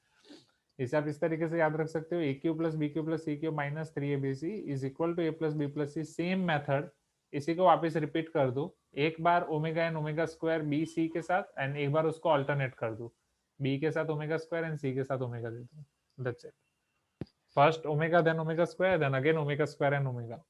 इसे आप इस तरीके से याद रख सकते हो, a cube plus b cube plus c cube minus 3abc is equal to a plus b plus c. Same method, इसी को वापस रिपीट कर दो, एक बार omega and omega square b c के साथ, एंड एक बार उसको अल्टरनेट कर दो, बी के साथ ओमेगा स्क्वायर एंड सी के साथ ओमेगा दे दो, that's it. First omega then omega square then again omega square and omega.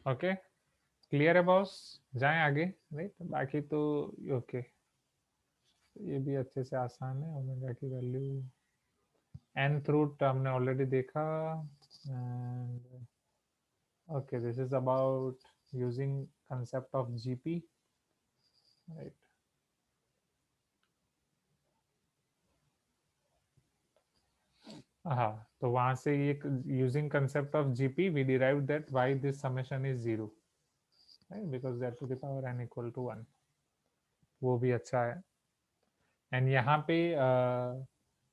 Okay, clear है बॉस, जाएं आगे, राइट। बाकी तो ओके, ये भी अच्छे से आसान है, ओमेगा की वैल्यू nth रूट हमने ऑलरेडी देखा, and okay, this is about using concept of GP, right? हाँ, तो वहां से ये using concept of GP we derived that why this summation is 0, right? Because that to the power n equal to 1, वो भी अच्छा है। एंड यहाँ पे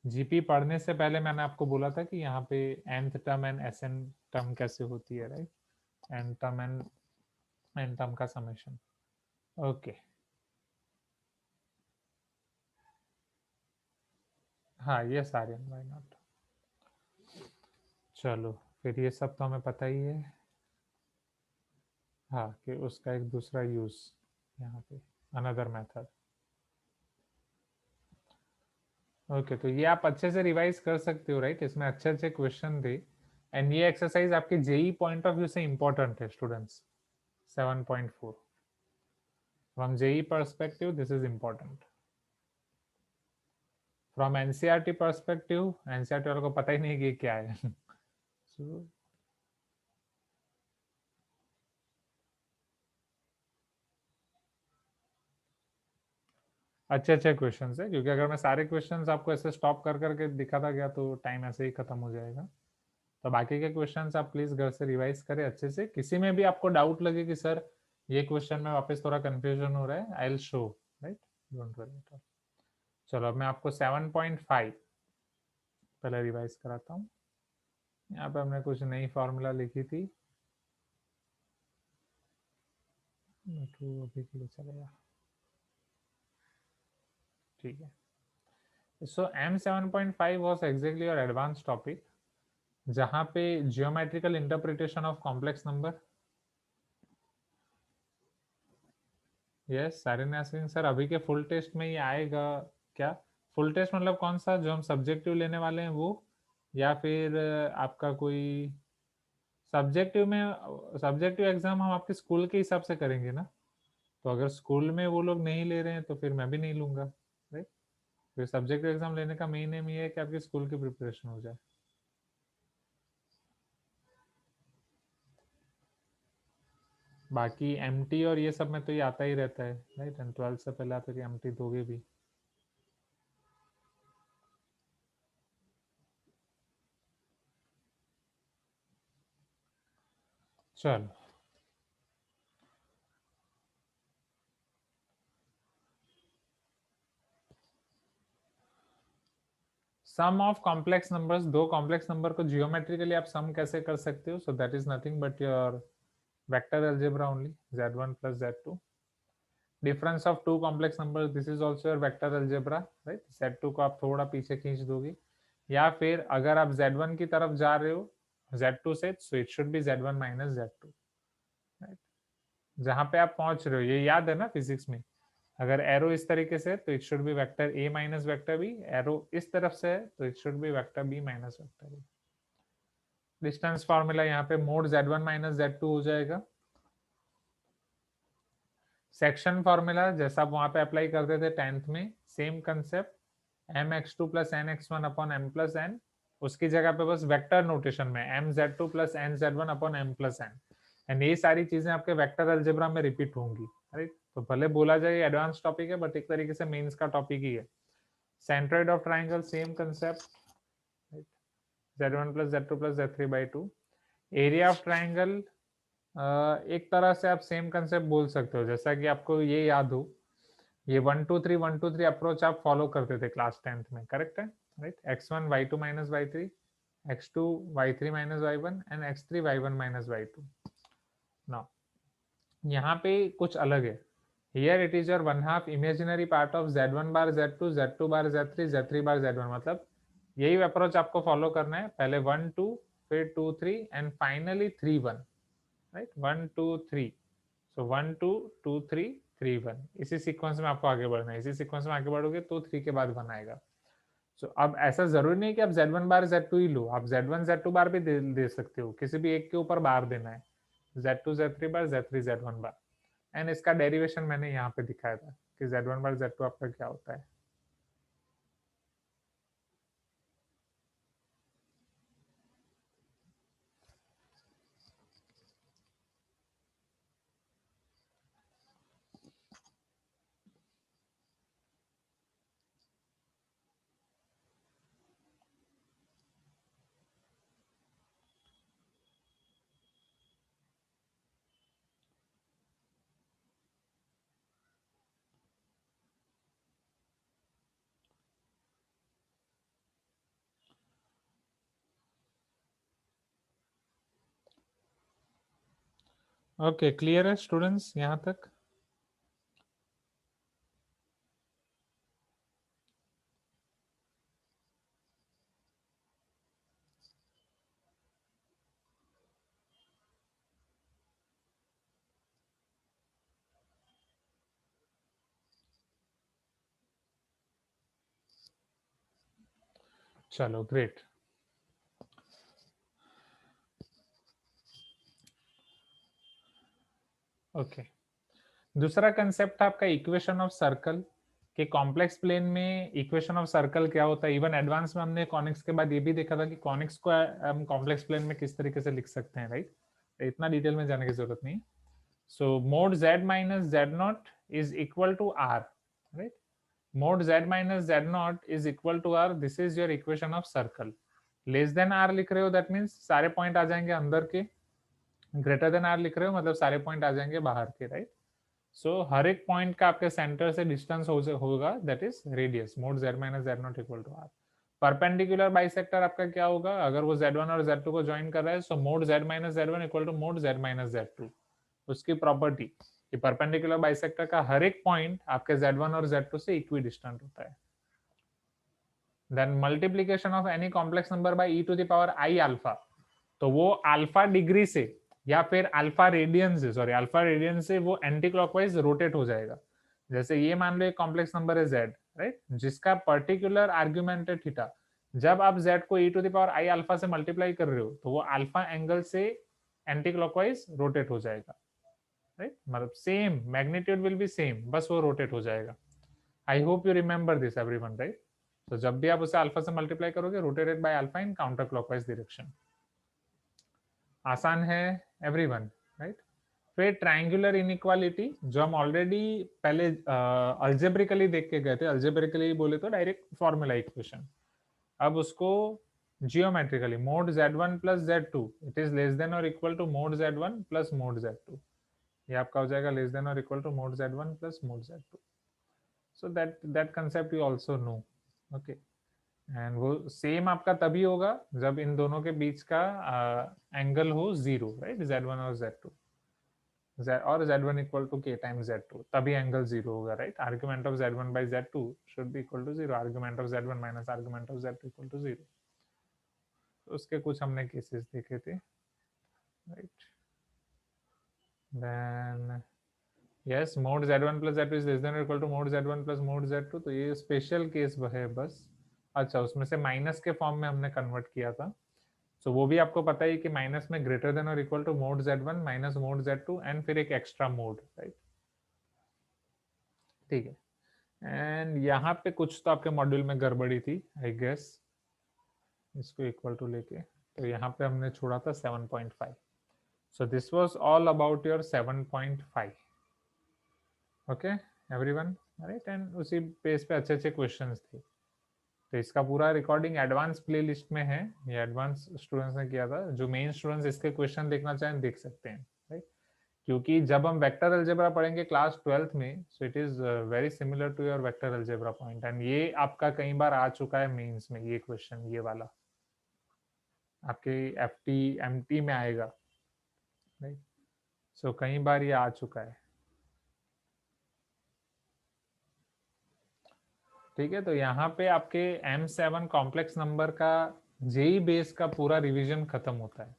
GP पढ़ने से पहले मैंने आपको बोला था कि यहाँ पे nth term and SN term कैसे होती है, right? n term and n term का समेशन, ओके। हाँ, ये सारे वाई नॉट। चलो, फिर ये सब तो हमें पता ही है, हाँ, कि उसका एक दूसरा यूज यहाँ पे अनदर मेथड। ओके, तो ये आप अच्छे से रिवाइज कर सकते हो, राइट? इसमें अच्छे अच्छे क्वेश्चन थे, एंड ये एक्सरसाइज आपके जेई पॉइंट ऑफ व्यू से इंपॉर्टेंट है students. 7.4 from JEE perspective this is important, from NCERT perspective NCERT वालों को पता ही नहीं कि क्या है। so, अच्छे अच्छे क्वेश्चन है, क्योंकि अगर मैं सारे क्वेश्चंस आपको ऐसे स्टॉप कर करके दिखाता गया तो टाइम ऐसे ही खत्म हो जाएगा। तो बाकी के क्वेश्चंस आप प्लीज घर से रिवाइज करें अच्छे से। किसी में भी आपको डाउट लगे कि सर ये क्वेश्चन में वापस थोड़ा कंफ्यूजन हो रहा है, I will show, right, don't worry at all. चलो, अब मैं आपको 7.5 पहले रिवाइज कराता हूँ। यहाँ पे हमने कुछ नई फॉर्मूला लिखी थी, तो अभी के लिए चलेगा, ठीक है। सो M7.5 was exactly your advance topic, जहाँ पे geometrical interpretation of complex number. Yes, Sareen asking sir अभी के फुल टेस्ट में ये आएगा क्या? फुल टेस्ट मतलब कौन सा, जो हम सब्जेक्टिव लेने वाले हैं वो, या फिर आपका कोई सब्जेक्टिव में? सब्जेक्टिव एग्जाम हम आपके स्कूल के हिसाब से करेंगे ना, तो अगर स्कूल में वो लोग नहीं ले रहे हैं तो फिर मैं भी नहीं लूंगा, राइट? फिर सब्जेक्टिव एग्जाम लेने का मेन एम ये है कि आपकी स्कूल की प्रिपरेशन हो जाए। बाकी एमटी और ये सब में तो ये आता ही रहता है, राइट? एंड 12 से पहले आप एमटी दोगे भी। चलो, सम ऑफ कॉम्प्लेक्स नंबर्स, दो कॉम्प्लेक्स नंबर को जियोमेट्रिकली आप सम कैसे कर सकते हो? So that is nothing but your vector algebra only, z1 plus z2। Difference of two complex numbers, this is also your vector algebra, right? z2 को आप थोड़ा पीछे खींच दोगे, या फिर अगर आप z1 की तरफ जा रहे हो z2 से, so it should B z1 minus z2, right? जहां पे आप पहुंच रहे हो ये याद है ना फिजिक्स में, अगर एरो इस तरीके से तो it should B vector a minus vector b, arrow इस तरफ से है तो it should B vector b minus vector a। Distance formula यहाँ पे मोड z1 माइनस z2 हो जाएगा। सेक्शन फार्मूला जैसा आप वहां पे अप्लाई करते थे 10th में, same concept, mx2 plus nx1 upon m plus n, उसकी जगह पे बस वेक्टर नोटेशन में mz2 plus nz1 upon m plus n, and ये सारी चीजें आपके वेक्टर अलजेब्रा में रिपीट होंगी, राइट। तो भले बोला जाए एडवांस टॉपिक है बट एक तरीके से मेंस का टॉपिक ही है। Centroid of triangle same concept, z1 plus z2 plus z3 by 2। Area of triangle एक तरह से आप सेम कंसेप्ट बोल सकते हो, जैसा कि आपको ये याद हो, ये 1 2 3 अप्रोच आप फॉलो करते थे क्लास 10th में, करेक्ट है, right. x1 y2 minus y3, x2 y3 minus y1 and x3 y1 minus y2। Now यहाँ पे कुछ अलग है। Here it is your 1/2 imaginary part of z1 bar z2 z2 bar z3 z3 bar z1। मतलब यही approach आपको follow करना है, पहले 1 2 फिर 2 3 एंड फाइनली 3 1, राइट। 1 2 3, सो 1 2 2 3 3 1, इसी सीक्वेंस में आपको आगे बढ़ना है। इसी सीक्वेंस में आगे बढ़ोगे तो 3 के बाद 1 आएगा। सो अब ऐसा जरूरी नहीं कि आप z1 बार z2 ही लो, आप z1 z2 बार भी दे सकते हो, किसी भी एक के ऊपर बार देना है, z2 z3 bar z3 z1 bar. And इसका डेरिवेशन मैंने यहाँ पे दिखाया था कि z1 बार z2 आपका क्या होता है। ओके, क्लियर है स्टूडेंट्स यहाँ तक? चलो ग्रेट। ओके, दूसरा कंसेप्ट आपका इक्वेशन ऑफ सर्कल कि कॉम्प्लेक्स प्लेन में इक्वेशन ऑफ सर्कल क्या होता है। इवन एडवांस में हमने कॉनिक्स के बाद ये भी देखा था कि कॉनिक्स को हम कॉम्प्लेक्स प्लेन में किस तरीके से लिख सकते हैं, राइट। इतना डिटेल में जाने की जरूरत नहीं। So mod z minus z naught is equal to r, right. Mod z minus z naught is equal to r, this is your equation of circle. Less than r लिख रहे हो, that means सारे point आ जाएंगे अंदर के। Greater than r लिख रहे हो मतलब सारे पॉइंट आ जाएंगे बाहर के, राइट। सो हर एक पॉइंट का आपके सेंटर से डिस्टेंस होगा, that is radius. Mod z minus z naught equal to r। Perpendicular bisector आपका क्या होगा, अगर वो z1 और z2 को ज्वाइन कर रहा है, so mod z minus z1 equal to mod z minus z2। उसकी प्रॉपर्टी कि परपेंडिकुलर बाइसेक्टर का हर एक पॉइंट आपके z1 और z2 से इक्वी डिस्टेंट होता है। Then multiplication of any complex number by e to the power i alpha, तो वो अल्फा डिग्री से या फिर अल्फा रेडियन से, सॉरी अल्फा रेडियन से वो एंटी क्लॉकवाइज रोटेट हो जाएगा। जैसे ये मान लो एक कॉम्प्लेक्स नंबर है z, राइट, जिसका पर्टिकुलर आर्ग्यूमेंट है थीटा। जब आप z को e to the power i alpha से मल्टीप्लाई कर रहे हो तो वो अल्फा एंगल से एंटी क्लॉकवाइज रोटेट हो जाएगा, राइट। मतलब same magnitude will be same, बस वो रोटेट हो जाएगा। I hope you remember this everyone, right. तो जब भी आप उसे अल्फा से मल्टीप्लाई करोगे, rotated by alpha in counter clockwise direction. आसान है एवरीवन, राइट। फिर ट्रायंगुलर इनइक्वालिटी जो हम ऑलरेडी पहले अल्जेब्रिकली देख के गए थे। अल्जेब्रिकली बोले तो डायरेक्ट फॉर्मूला इक्वेशन, अब उसको geometrically mod z1 plus z2 it is less than और equal to mod z1 plus mod z2। ये आपका हो जाएगा लेस देन और equal to mod z1 plus mod z2। So that concept you also know, okay. And वो same आपका तभी होगा जब इन दोनों के बीच का एंगल हो जीरो, राइट, z1 और z2 और z1 equal to k times z2, तभी एंगल जीरो होगा, right. Argument of z1 by z2 should be equal to zero, argument of z1 minus argument of z2 equal to zero. तो उसके कुछ हमने cases देखे थे, right. Then yes, mod z1 plus z2 is less than और equal to mod z1 plus mod z2, तो ये special case है बस। अच्छा, उसमें से माइनस के फॉर्म में हमने कन्वर्ट किया था, सो वो भी आपको पता है कि माइनस में ग्रेटर देन और equal to mod z1 minus mod z2 and फिर एक एक्स्ट्रा मोड, राइट, ठीक है। एंड यहाँ पे कुछ तो आपके मॉड्यूल में गड़बड़ी थी आई गेस, इसको इक्वल टू लेके, तो यहाँ पे हमने छोड़ा था 7.5। So this was all about your 7.5। Okay everyone, right. And उसी पेज पे अच्छे अच्छे क्वेश्चंस थे। तो इसका पूरा रिकॉर्डिंग एडवांस प्लेलिस्ट में है, ये एडवांस स्टूडेंट्स ने किया था। जो मेन स्टूडेंट्स इसके क्वेश्चन देखना चाहें देख सकते हैं, राइट। क्योंकि जब हम वेक्टर अलजेब्रा पढ़ेंगे क्लास 12th में, so it is very similar to your vector algebra point. And ये आपका कई बार आ चुका है मेंस में, ये क्वेश्चन ये वाला आपके FT MT में आएगा, राइट। सो कई बार ये आ चुका है, ठीक है। तो यहाँ पे आपके M7 कॉम्प्लेक्स नंबर का जेई बेस का पूरा रिवीजन खत्म होता है।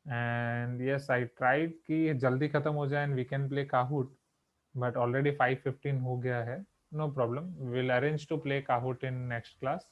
एंड यस आई ट्राइड कि जल्दी खत्म हो जाए and we can play Kahoot, but already 5:15 हो गया है। No problem, will arrange to play Kahoot in next class.